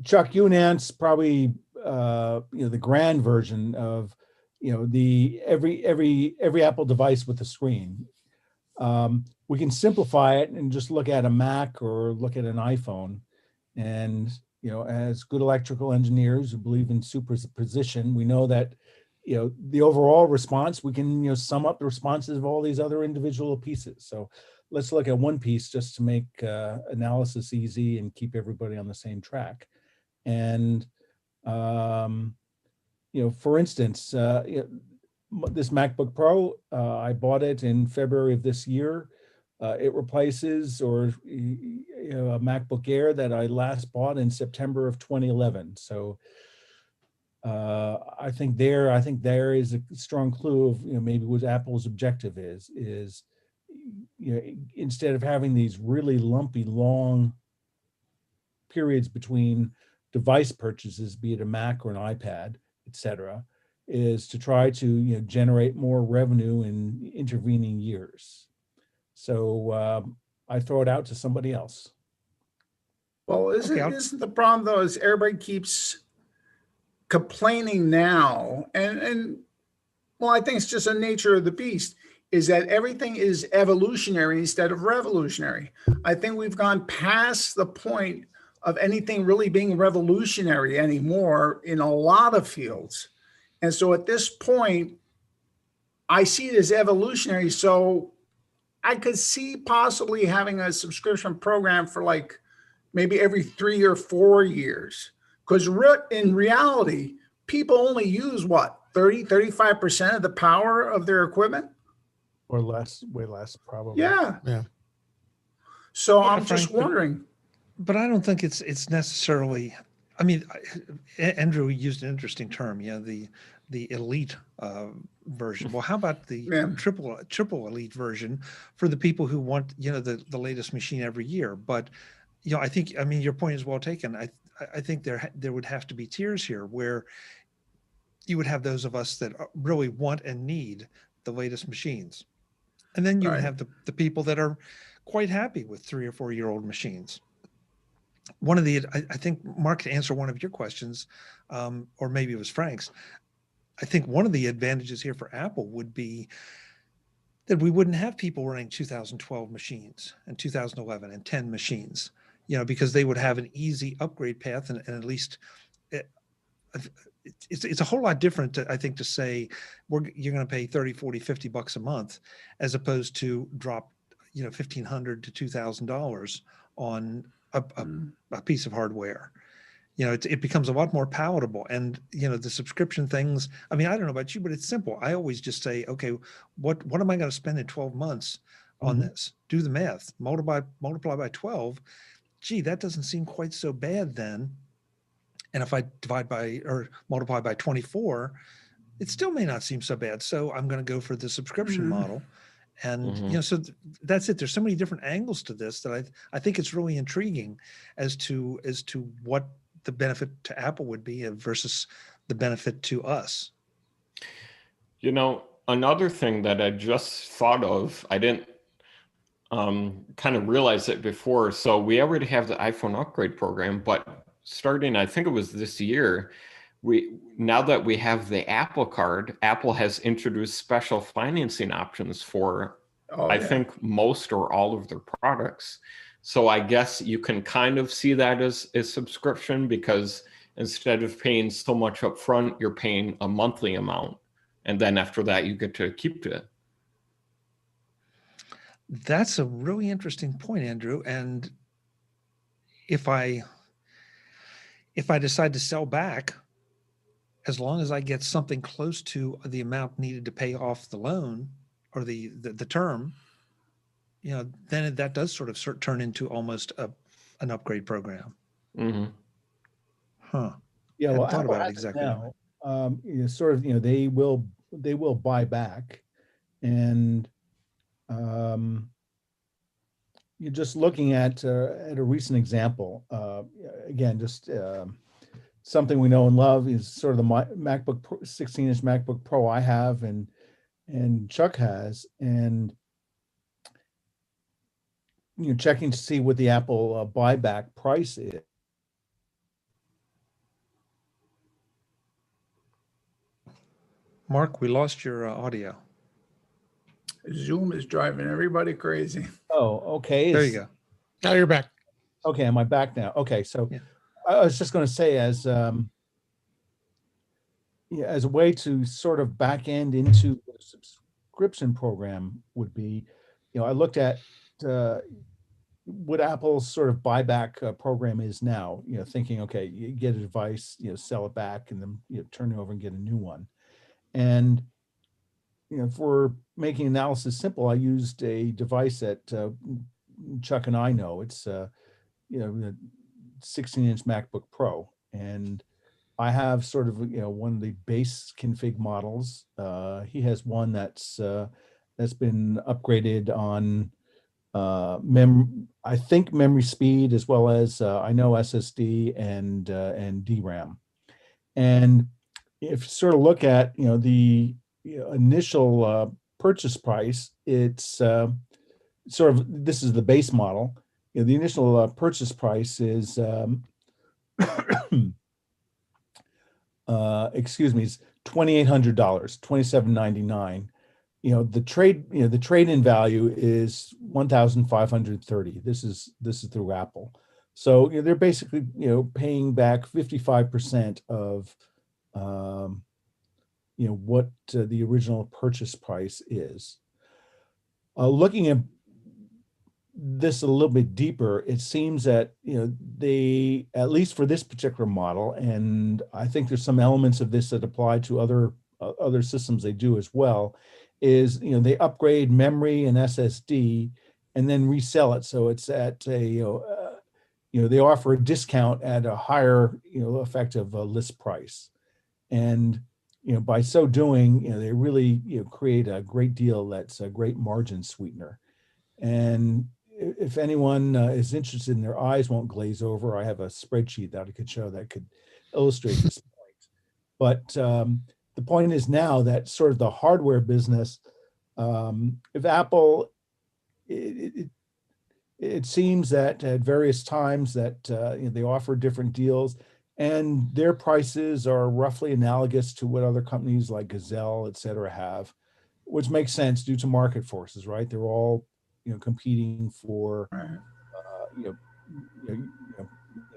Chuck, you announced probably the grand version of the every Apple device with a screen. We can simplify it and just look at a Mac or look at an iPhone, and as good electrical engineers who believe in superposition, we know that the overall response, we can sum up the responses of all these other individual pieces. So let's look at one piece just to make analysis easy and keep everybody on the same track. And for instance, this MacBook Pro, I bought it in February of this year. It replaces a MacBook Air that I last bought in September of 2011. So I think there is a strong clue of maybe what Apple's objective is instead of having these really lumpy long periods between device purchases, be it a Mac or an iPad, etc., is to try to generate more revenue in intervening years. So I throw it out to somebody else. Well, isn't the problem though is everybody keeps complaining now, and well, I think it's just a nature of the beast, is that everything is evolutionary instead of revolutionary. I think we've gone past the point of anything really being revolutionary anymore in a lot of fields. And so at this point, I see it as evolutionary. So I could see possibly having a subscription program for like maybe every 3 or 4 years. Because in reality, people only use what, 35% of the power of their equipment? Or less, way less, probably. Yeah. Yeah. So I'm just wondering. But I don't think it's necessarily. I mean, Andrew used an interesting term. The elite version. Well, how about the triple elite version for the people who want the latest machine every year? But I think your point is well taken. I think there would have to be tiers here where you would have those of us that really want and need the latest machines, and then you would have the people that are quite happy with 3 or 4 year old machines. One of the, I think, Mark, to answer one of your questions, or maybe it was Frank's, I think one of the advantages here for Apple would be that we wouldn't have people running 2012 machines and 2011 and 10 machines, because they would have an easy upgrade path, and at least it's a whole lot different, I think, to say you're going to pay 30, 40, $50 a month, as opposed to drop, $1,500 to $2,000 on a piece of hardware. you know, it becomes a lot more palatable. And, you know, the subscription things, I mean, I don't know about you, but it's simple. I always just say, okay, what am I going to spend in 12 months on this? Do the math, multiply by 12. Gee, that doesn't seem quite so bad then. And if I divide by or multiply by 24, it still may not seem so bad. So I'm going to go for the subscription model. And, you know, so that's it. There's so many different angles to this that I think it's really intriguing as to what the benefit to Apple would be versus the benefit to us. You know, another thing that I just thought of, I didn't kind of realize it before. So we already have the iPhone upgrade program, but starting, I think it was this year, now that we have the Apple Card, Apple has introduced special financing options for, I think, most or all of their products. So I guess you can kind of see that as a subscription, because instead of paying so much up front, you're paying a monthly amount. And then after that, you get to keep it. That's a really interesting point, Andrew. And if I decide to sell back, as long as I get something close to the amount needed to pay off the loan or the term, you know, then that does sort of turn into almost an upgrade program. Mm-hmm. Huh. Yeah. Well, thought Apple about it has exactly. Now, you know, sort of, you know, they will buy back, and you're just looking at a recent example. Again, just something we know and love is sort of the MacBook 16-inch MacBook Pro I have and Chuck has, and you know, checking to see what the Apple buyback price is. Mark, we lost your audio. Zoom is driving everybody crazy. Oh, okay. There you go. Now you're back. Okay, am I back now? Okay, so Yeah. I was just going to say, as yeah, as a way to sort of back end into the subscription program would be, you know, I looked at what Apple's sort of buyback program is now, you know, thinking, okay, you get a device, you know, sell it back and then, you know, turn it over and get a new one. And, you know, for making analysis simple, I used a device that Chuck and I know. It's, you know, the 16-inch MacBook Pro. And I have sort of, you know, one of the base config models. He has one that's been upgraded on I think memory speed, as well as I know SSD and DRAM. And if you sort of look at, you know, the initial purchase price, it's sort of, this is the base model. You know, the initial purchase price is excuse me, it's $2,800, $2,799. You know, the trade-in value is $1,530. This is through Apple. So, you know, they're basically, you know, paying back 55% of you know, what the original purchase price is. Looking at this a little bit deeper, it seems that, you know, they, at least for this particular model, and I think there's some elements of this that apply to other systems they do as well, is, you know, they upgrade memory and SSD and then resell it. So it's at a, you know, they offer a discount at a higher, you know, effective list price. And, you know, by so doing, you know, they really, you know, create a great deal that's a great margin sweetener. And if anyone is interested and their eyes won't glaze over, I have a spreadsheet that I could show that could illustrate this point. But the point is now that sort of the hardware business, if Apple, it seems that at various times that you know, they offer different deals, and their prices are roughly analogous to what other companies like Gazelle, et cetera, have, which makes sense due to market forces, right? They're all, you know, competing for you know,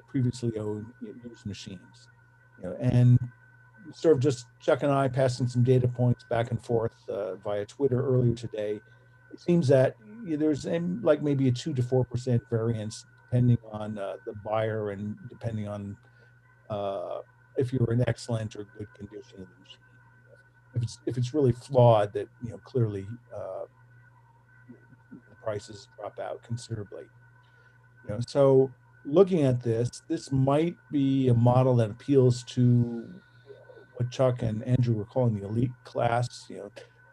previously owned used machines, you know, and sort of just Chuck and I passing some data points back and forth via Twitter earlier today. It seems that there's like maybe a 2 to 4% variance depending on the buyer and depending on if you're in excellent or good condition of the machine. If it's really flawed, that clearly the prices drop out considerably. So looking at this might be a model that appeals to what Chuck and Andrew were calling the elite class.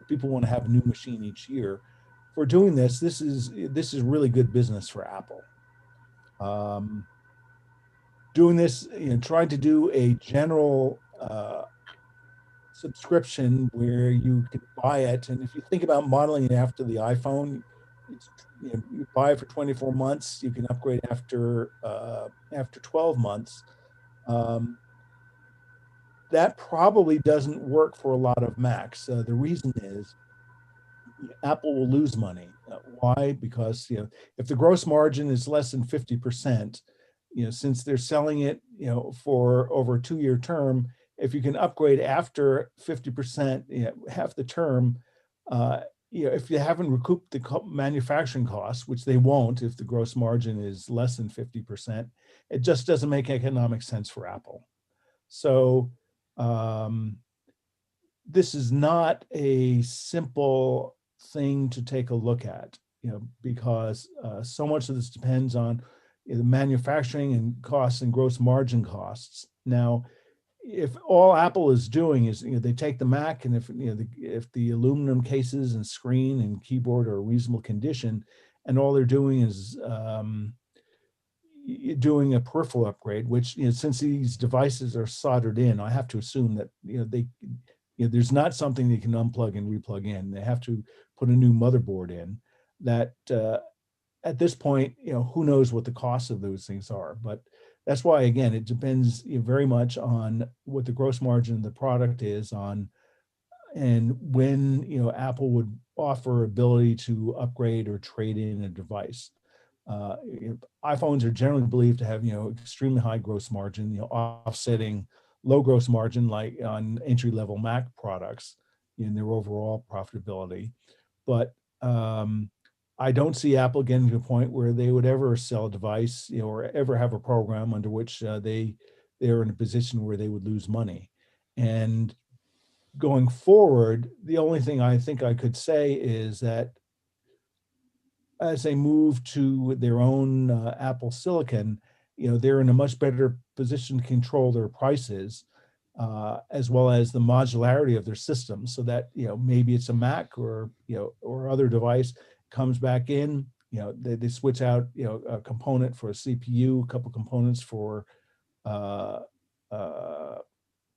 People want to have a new machine each year. For doing this is really good business for Apple. Doing this, trying to do a general subscription where you can buy it, and if you think about modeling it after the iPhone, you buy it for 24 months, you can upgrade after 12 months. That probably doesn't work for a lot of Macs. The reason is Apple will lose money. Why? Because if the gross margin is less than 50%, since they're selling it for over a 2-year term, if you can upgrade after 50%, half the term, if you haven't recouped the manufacturing costs, which they won't if the gross margin is less than 50%, it just doesn't make economic sense for Apple. So this is not a simple thing to take a look at, because so much of this depends on the manufacturing and costs and gross margin costs. Now, if all Apple is doing is they take the Mac, and if the aluminum cases and screen and keyboard are reasonable condition, and all they're doing is doing a peripheral upgrade, which since these devices are soldered in, I have to assume that there's not something they can unplug and replug in. They have to put a new motherboard in. That at this point, who knows what the costs of those things are. But that's why, again, it depends very much on what the gross margin of the product is on, and when Apple would offer ability to upgrade or trade in a device. iPhones are generally believed to have extremely high gross margin, offsetting low gross margin like on entry-level Mac products in their overall profitability. But I don't see Apple getting to a point where they would ever sell a device, or ever have a program under which they're in a position where they would lose money. And going forward, the only thing I think I could say is that as they move to their own Apple Silicon, they're in a much better position to control their prices, as well as the modularity of their system, so that maybe it's a Mac or other device comes back in. They switch out a component for a CPU, a couple components for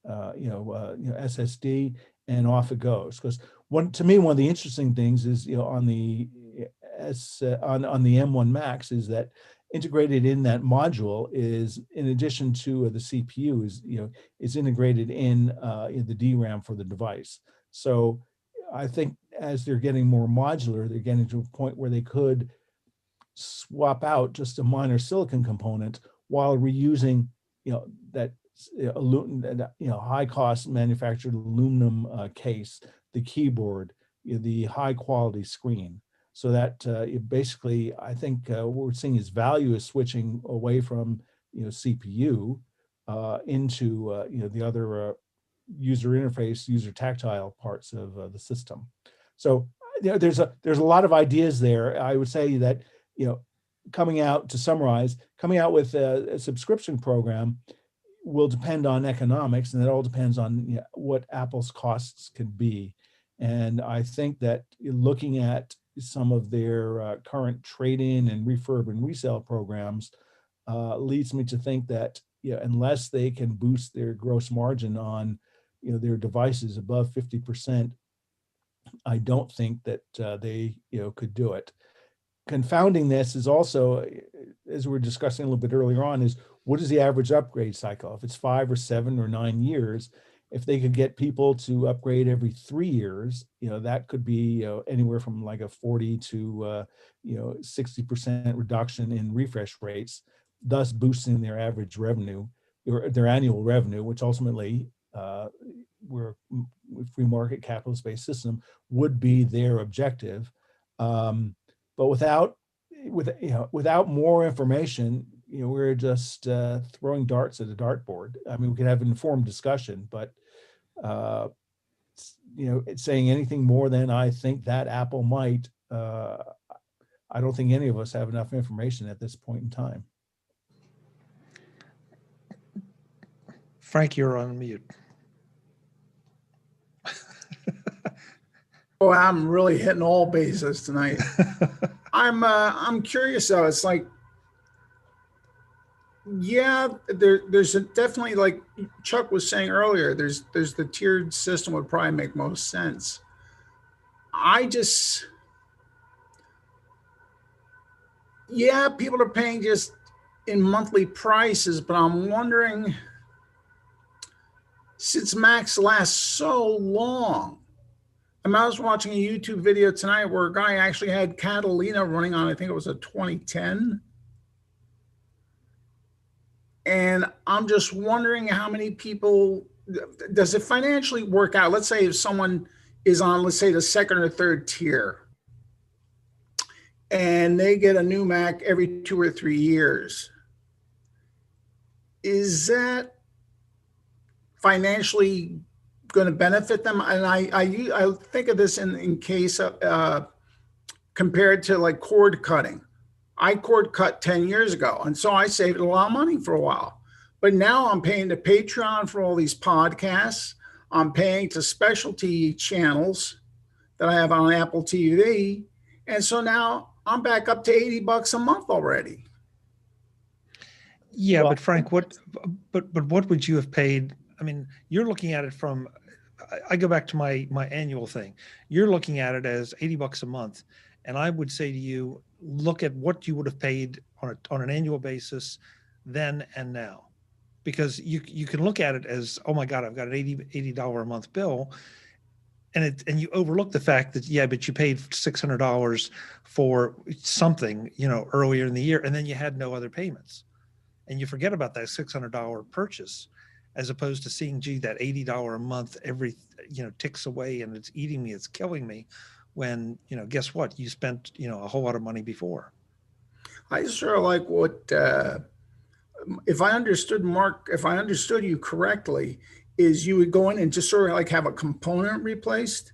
SSD, and off it goes. Because one of the interesting things is on the M1 Max is that integrated in that module is, in addition to the CPU, is integrated in the DRAM for the device. So I think as they're getting more modular, they're getting to a point where they could swap out just a minor silicon component while reusing that high cost manufactured aluminum case, the keyboard, the high quality screen. So that basically, I think what we're seeing is value is switching away from CPU into the other user interface, user tactile parts of the system. So there's a lot of ideas there. I would say that coming out with a subscription program will depend on economics, and it all depends on what Apple's costs could be. And I think that looking at some of their current trade-in and refurb and resale programs leads me to think that unless they can boost their gross margin on their devices above 50%, I don't think that they could do it. Confounding this is also, as we were discussing a little bit earlier on, is what is the average upgrade cycle? If it's 5 or 7 or 9 years, if they could get people to upgrade every 3 years, that could be anywhere from like a 40 to 60% reduction in refresh rates, thus boosting their average revenue or their annual revenue, which ultimately, we're a free market capitalist-based system, would be their objective. But without more information, we're just throwing darts at a dartboard. I mean, we could have an informed discussion, but it's saying anything more than I think that Apple might. I don't think any of us have enough information at this point in time. Frank, you're on mute. Oh, I'm really hitting all bases tonight. I'm curious though. It's like, yeah, there's definitely, like Chuck was saying earlier, there's the tiered system would probably make most sense. Yeah, people are paying just in monthly prices, but I'm wondering, since Macs last so long. I was watching a YouTube video tonight where a guy actually had Catalina running on, I think it was a 2010. And I'm just wondering how many people, does it financially work out? Let's say if someone is on, let's say, the second or third tier, and they get a new Mac every 2 or 3 years. Is that financially going to benefit them? And I think of this in case of, compared to like cord cutting. I cord cut 10 years ago, and so I saved a lot of money for a while. But now I'm paying to Patreon for all these podcasts. I'm paying to specialty channels that I have on Apple TV. And so now I'm back up to $80 a month already. Yeah, well, but Frank, what would you have paid? I mean, you're looking at it from, I go back to my annual thing. You're looking at it as $80 a month. And I would say to you, look at what you would have paid on an annual basis then and now. Because you can look at it as, oh my God, I've got an $80 a month bill. And you overlook the fact that, yeah, but you paid $600 for something, earlier in the year, and then you had no other payments. And you forget about that $600 purchase, as opposed to seeing, gee, that $80 a month ticks away and it's eating me, it's killing me. When, guess what? You spent, a whole lot of money before. I sort of like what, if I understood you correctly, is you would go in and just sort of like have a component replaced.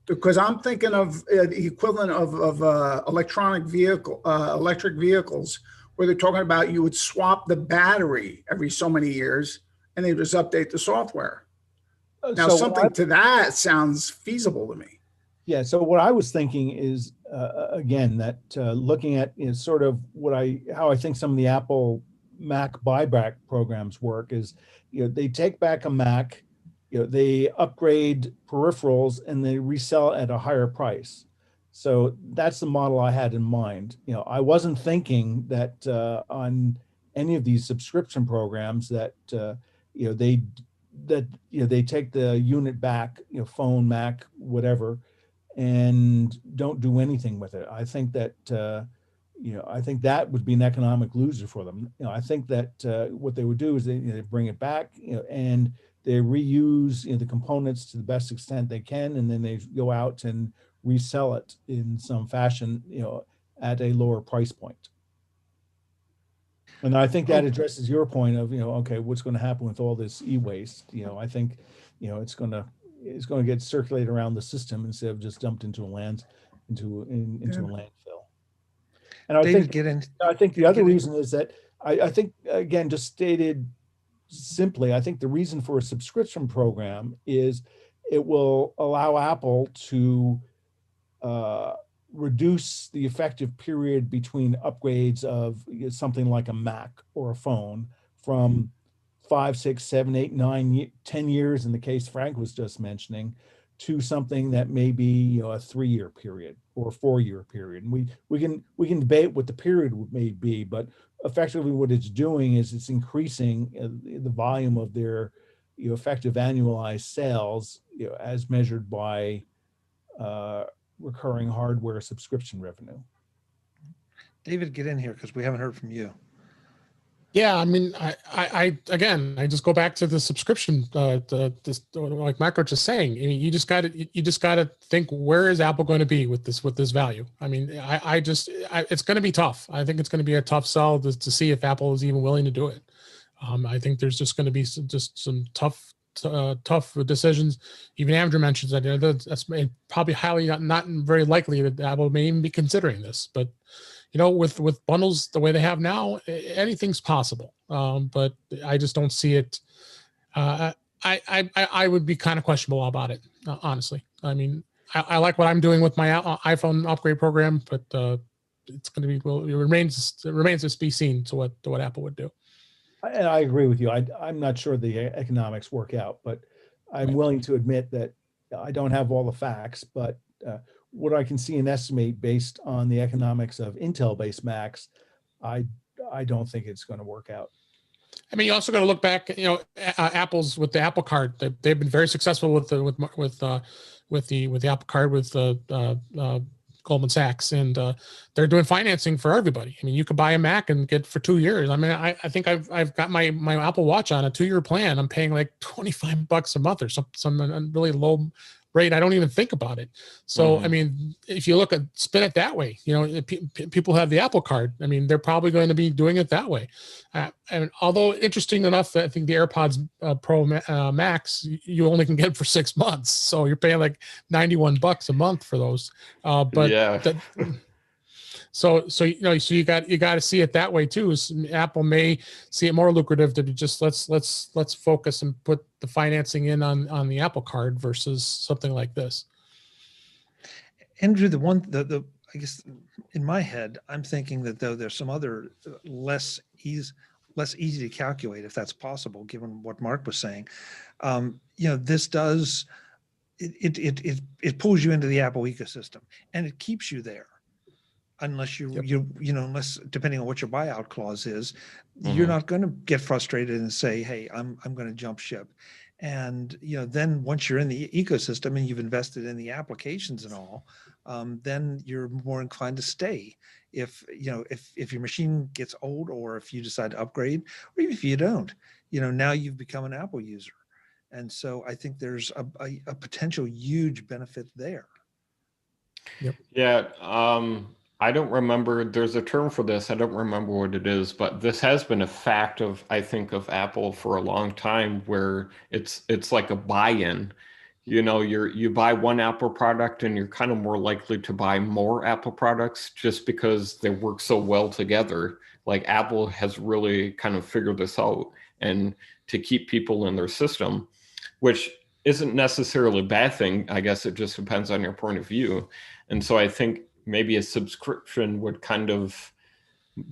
Because I'm thinking of the equivalent of electric vehicles, where they're talking about you would swap the battery every so many years and they just update the software. Now, so something to that sounds feasible to me. Yeah. So what I was thinking is, again, that looking at sort of how I think some of the Apple Mac buyback programs work is, they take back a Mac, they upgrade peripherals and they resell at a higher price. So that's the model I had in mind. I wasn't thinking that on any of these subscription programs that they take the unit back, phone, Mac, whatever, and don't do anything with it. I think that I think that would be an economic loser for them. I think that what they would do is they bring it back, and they reuse the components to the best extent they can, and then they go out and resell it in some fashion, at a lower price point. And I think that addresses your point of, okay, what's going to happen with all this e-waste? I think, it's going to get circulated around the system instead of just dumped into a landfill. And I think the other reason is that I think, again, just stated simply, I think the reason for a subscription program is it will allow Apple to reduce the effective period between upgrades of something like a Mac or a phone from 5, 6, 7, 8, 9, 10 years in the case Frank was just mentioning, to something that may be a 3-year period or a 4-year period. And we can debate what the period may be, but effectively what it's doing is it's increasing the volume of their effective annualized sales, as measured by recurring hardware subscription revenue. David, get in here because we haven't heard from you. Yeah, I mean, again, I just go back to the subscription. Like Marco just saying, I mean, you just got to think, where is Apple going to be with this value? I mean, it's going to be tough. I think it's going to be a tough sell to see if Apple is even willing to do it. I think there's just going to be some tough decisions. Even Andrew mentions that that's probably highly not very likely that Apple may even be considering this, but. With bundles the way they have now, anything's possible. But I just don't see it. I would be kind of questionable about it, honestly. I mean, I like what I'm doing with my iPhone upgrade program, but it's going to be, well, it remains to be seen to what Apple would do. And I agree with you. I'm not sure the economics work out, but I'm willing to admit that I don't have all the facts, but what I can see and estimate based on the economics of Intel-based Macs, I don't think it's going to work out. I mean, you also got to look back. Apple's with the Apple Card. They've been very successful with the Apple Card with Goldman Sachs, and they're doing financing for everybody. I mean, you could buy a Mac and get for 2 years. I mean, I think I've got my Apple Watch on a 2-year plan. I'm paying like $25 a month or some really low rate. I don't even think about it. So, I mean, if you spin it that way, people have the Apple Card. I mean, they're probably going to be doing it that way. And although interesting enough, I think the AirPods Pro Max, you only can get for 6 months. So you're paying like $91 a month for those. But yeah. So you got to see it that way too. Apple may see it more lucrative to just let's focus and put the financing in on the Apple Card versus something like this. Andrew, I guess in my head, I'm thinking that though there's some other less easy to calculate, if that's possible, given what Mark was saying. This does it pulls you into the Apple ecosystem and it keeps you there. Unless unless depending on what your buyout clause is, you're not going to get frustrated and say, "Hey, I'm going to jump ship." And then once you're in the ecosystem and you've invested in the applications and all, then you're more inclined to stay. If your machine gets old, or if you decide to upgrade, or even if you don't, now you've become an Apple user, and so I think there's a potential huge benefit there. Yep. Yeah. I don't remember, there's a term for this, I don't remember what it is, but this has been a fact of Apple for a long time, where it's like a buy-in. You buy one Apple product and you're kind of more likely to buy more Apple products just because they work so well together. Like Apple has really kind of figured this out, and to keep people in their system, which isn't necessarily a bad thing. I guess it just depends on your point of view. And so I think maybe a subscription would kind of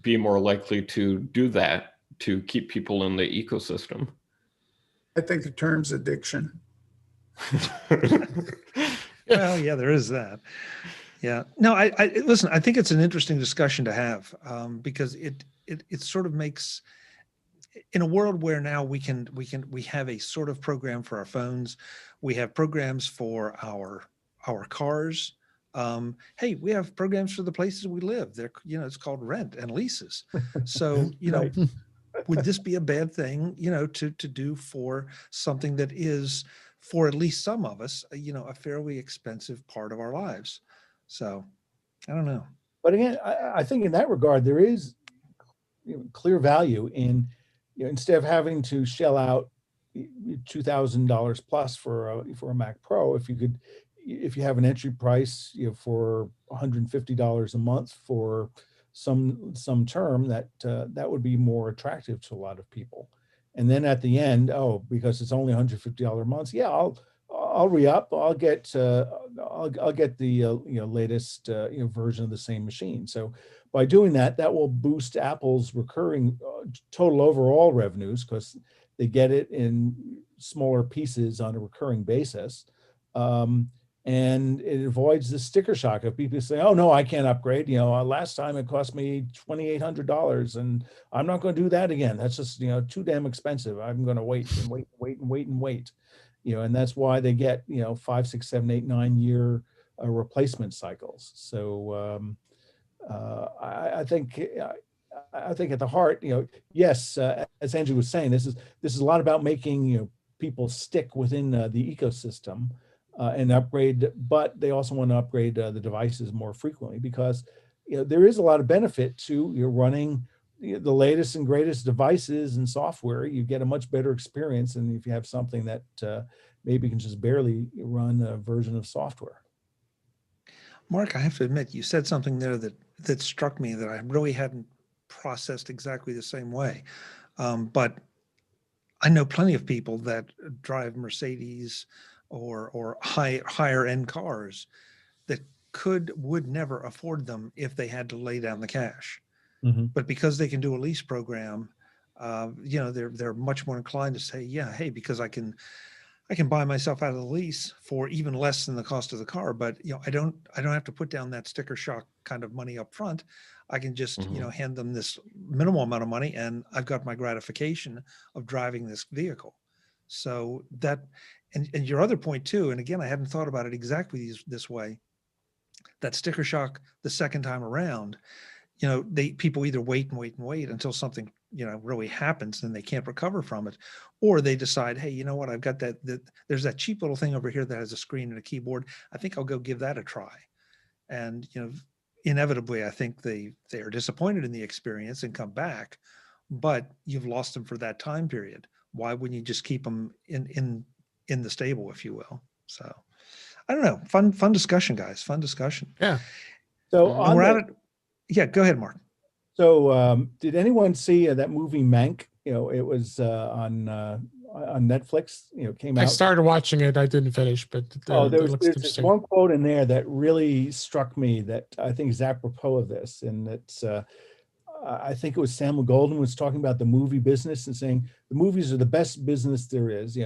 be more likely to do that, to keep people in the ecosystem. I think the term's addiction. Well, yeah, there is that. Yeah. No, I listen, I think it's an interesting discussion to have, because it sort of makes, in a world where now we have a sort of program for our phones, we have programs for our cars. Hey, we have programs for the places we live. They're, it's called rent and leases. So, Right. Would this be a bad thing, to do for something that is, for at least some of us, a fairly expensive part of our lives? So I don't know. But again, I think in that regard, there is clear value in, instead of having to shell out $2,000 plus for a Mac Pro, if you have an entry price, for $150 a month for some term, that would be more attractive to a lot of people. And then at the end, because it's only $150 a month, yeah, I'll re-up. I'll get the latest version of the same machine. So by doing that, that will boost Apple's recurring total overall revenues, because they get it in smaller pieces on a recurring basis. And it avoids the sticker shock of people saying, "Oh no, I can't upgrade. Last time it cost me $2,800, and I'm not going to do that again. That's just too damn expensive. I'm going to wait and wait." And that's why they get 5, 6, 7, 8, 9 year replacement cycles. So I think I think at the heart, yes, as Andrew was saying, this is a lot about making people stick within the ecosystem and upgrade, but they also want to upgrade the devices more frequently because there is a lot of benefit to running the latest and greatest devices and software. You get a much better experience than if you have something that maybe can just barely run a version of software. Mark, I have to admit, you said something there that struck me that I really hadn't processed exactly the same way. But I know plenty of people that drive Mercedes or higher end cars that would never afford them if they had to lay down the cash. Mm-hmm. But because they can do a lease program, they're much more inclined to say, yeah, hey, because I can buy myself out of the lease for even less than the cost of the car, but I don't have to put down that sticker shock kind of money up front. I can just hand them this minimal amount of money, and I've got my gratification of driving this vehicle. So that, and your other point too, and again, I hadn't thought about it exactly this way. That sticker shock the second time around, people either wait until something really happens and they can't recover from it, or they decide, hey, you know what, I've got there's that cheap little thing over here that has a screen and a keyboard. I think I'll go give that a try. And inevitably, I think they are disappointed in the experience and come back, but you've lost them for that time period. Why wouldn't you just keep them in the stable, if you will? So I don't know. Fun discussion, guys. Fun discussion. Yeah. So we're at it. Yeah, go ahead, Mark. So did anyone see that movie Mank? It was on Netflix. Came out. I started watching it. I didn't finish, but there's this one quote in there that really struck me that I think is apropos of this, and it's I think it was Samuel Goldwyn was talking about the movie business and saying the movies are the best business there is.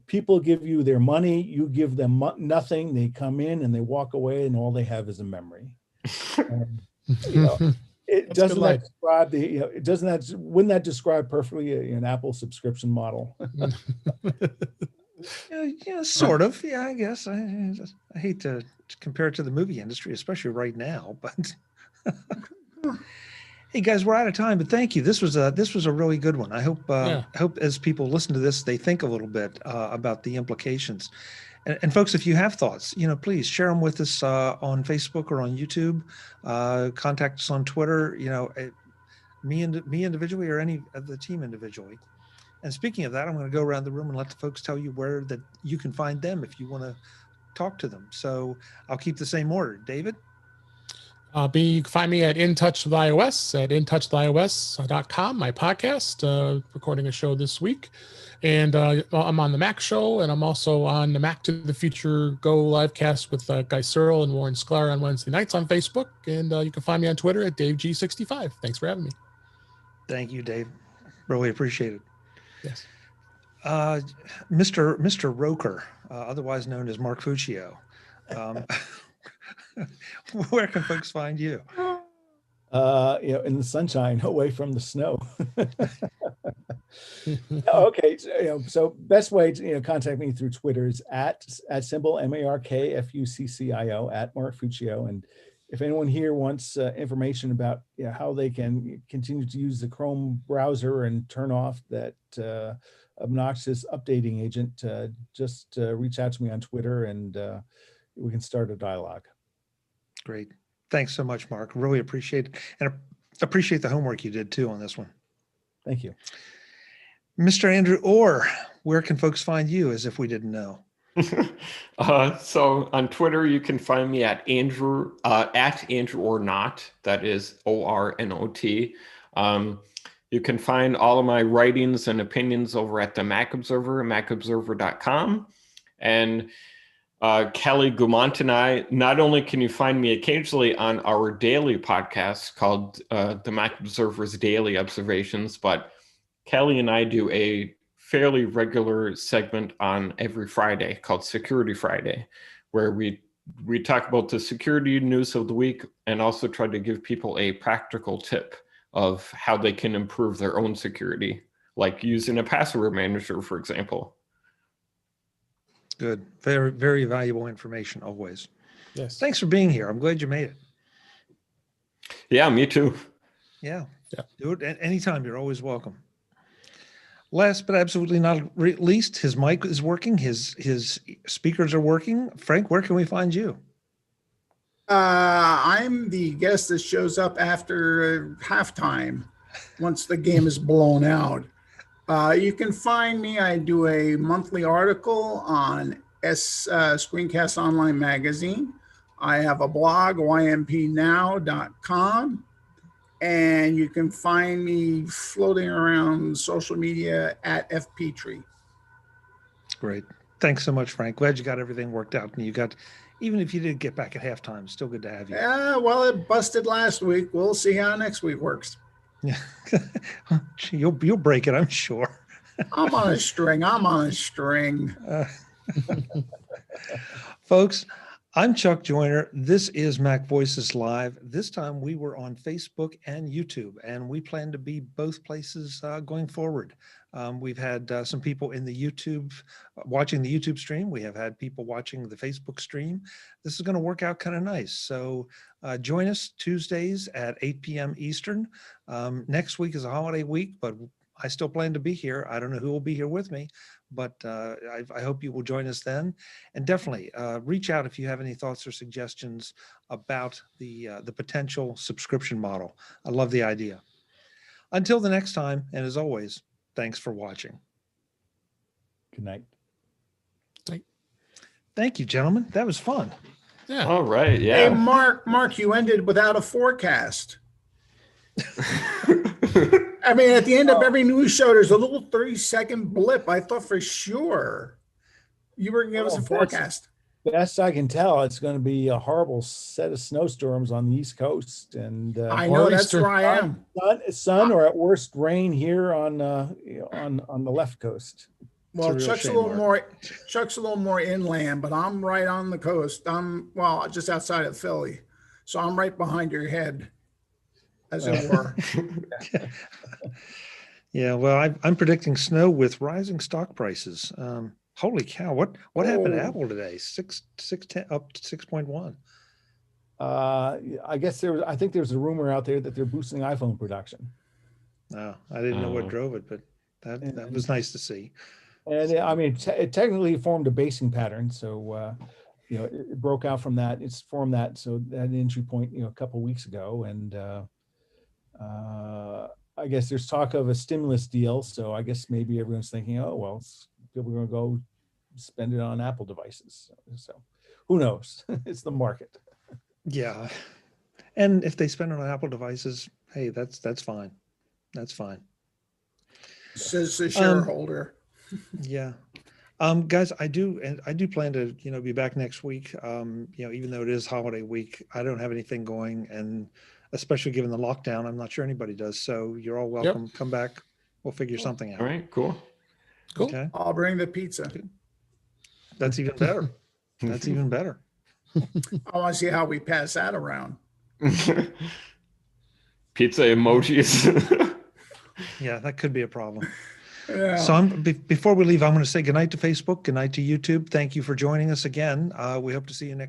People give you their money, you give them nothing. They come in and they walk away, and all they have is a memory. And, it doesn't that describe wouldn't that describe perfectly an Apple subscription model? Yeah, sort of. Yeah, I guess. I hate to compare it to the movie industry, especially right now. But hey, guys, we're out of time. But thank you. This was a really good one. I hope as people listen to this, they think a little bit about the implications. And folks, if you have thoughts, please share them with us on Facebook or on YouTube. Contact us on Twitter. Me individually or any of the team individually. And speaking of that, I'm going to go around the room and let the folks tell you where that you can find them if you want to talk to them. So I'll keep the same order. David? You can find me at In Touch with iOS at intouchwithios.com, my podcast, recording a show this week. And I'm on the Mac Show, and I'm also on the Mac to the Future Go live cast with Guy Searle and Warren Sklar on Wednesday nights on Facebook. And you can find me on Twitter at DaveG65. Thanks for having me. Thank you, Dave. Really appreciate it. Yes. Mr. Roker, otherwise known as Mark Fuccio. Where can folks find you? In the sunshine, away from the snow. Okay, so best way to contact me through Twitter is at symbol MarkFuccio at Mark Fuccio. And if anyone here wants information about how they can continue to use the Chrome browser and turn off that obnoxious updating agent, just reach out to me on Twitter and we can start a dialogue. Great. Thanks so much, Mark. Really appreciate it. And appreciate the homework you did too on this one. Thank you. Mr. Andrew Orr, where can folks find you as if we didn't know? So on Twitter, you can find me at Andrew or not. That is ORNOT. You can find all of my writings and opinions over at the Mac Observer, macobserver.com. And Kelly Gumont and I, not only can you find me occasionally on our daily podcast called the Mac Observer's Daily Observations, but Kelly and I do a fairly regular segment on every Friday called Security Friday, where we talk about the security news of the week and also try to give people a practical tip of how they can improve their own security, like using a password manager, for example. Good. Very, very valuable information always. Yes. Thanks for being here. I'm glad you made it. Yeah, me too. Yeah. Do it anytime. You're always welcome. Last but absolutely not least, his mic is working. His speakers are working. Frank, where can we find you? I'm the guest that shows up after halftime once the game is blown out. You can find me. I do a monthly article on Screencast Online Magazine. I have a blog, ympnow.com. And you can find me floating around social media at FPTree. Great. Thanks so much, Frank. Glad you got everything worked out. And you got, even if you didn't get back at halftime, still good to have you. Yeah, well, it busted last week. We'll see how next week works. Yeah. You'll break it, I'm sure. I'm on a string. Folks, I'm Chuck Joyner. This is MacVoices Live. This time we were on Facebook and YouTube, and we plan to be both places going forward. We've had some people in the YouTube, watching the YouTube stream. We have had people watching the Facebook stream. This is going to work out kind of nice. So join us Tuesdays at 8 p.m. Eastern. Next week is a holiday week, but I still plan to be here. I don't know who will be here with me, but I hope you will join us then. And definitely reach out if you have any thoughts or suggestions about the potential subscription model. I love the idea. Until the next time, and as always, thanks for watching. Good night. Thank you, gentlemen. That was fun. Yeah. All right. Yeah. Hey, Mark, you ended without a forecast. I mean, at the end of every news show, there's a little 30-second blip. I thought for sure you were going to give us a forecast. Best I can tell, it's going to be a horrible set of snowstorms on the East Coast, and I know that's where I am. Sun or at worst rain here on the left coast. Well, Chuck's a little more inland, but I'm right on the coast. I'm just outside of Philly, so I'm right behind your head, as it were. Yeah, well, I'm predicting snow with rising stock prices. Holy cow! What happened to Apple today? 610 up to 6.1. I guess I think there's a rumor out there that they're boosting iPhone production. No, I didn't know what drove it, but that was nice to see. And I mean, it technically formed a basing pattern, so it broke out from that. It's formed that, so that entry point, a couple of weeks ago, and I guess there's talk of a stimulus deal. So I guess maybe everyone's thinking, oh well, people are going to go spend it on Apple devices. So who knows? It's the market. Yeah, and if they spend it on Apple devices, hey, that's fine. That's fine. Says the shareholder. Yeah. Guys, I do plan to, be back next week. Even though it is holiday week, I don't have anything going, and especially given the lockdown, I'm not sure anybody does. So you're all welcome. Yep. Come back. We'll figure something out. All right, cool. Okay. I'll bring the pizza. That's even better. That's even better. I want to see how we pass that around. Pizza emojis. Yeah, that could be a problem. Yeah. So before we leave, I'm going to say goodnight to Facebook, goodnight to YouTube. Thank you for joining us again. We hope to see you next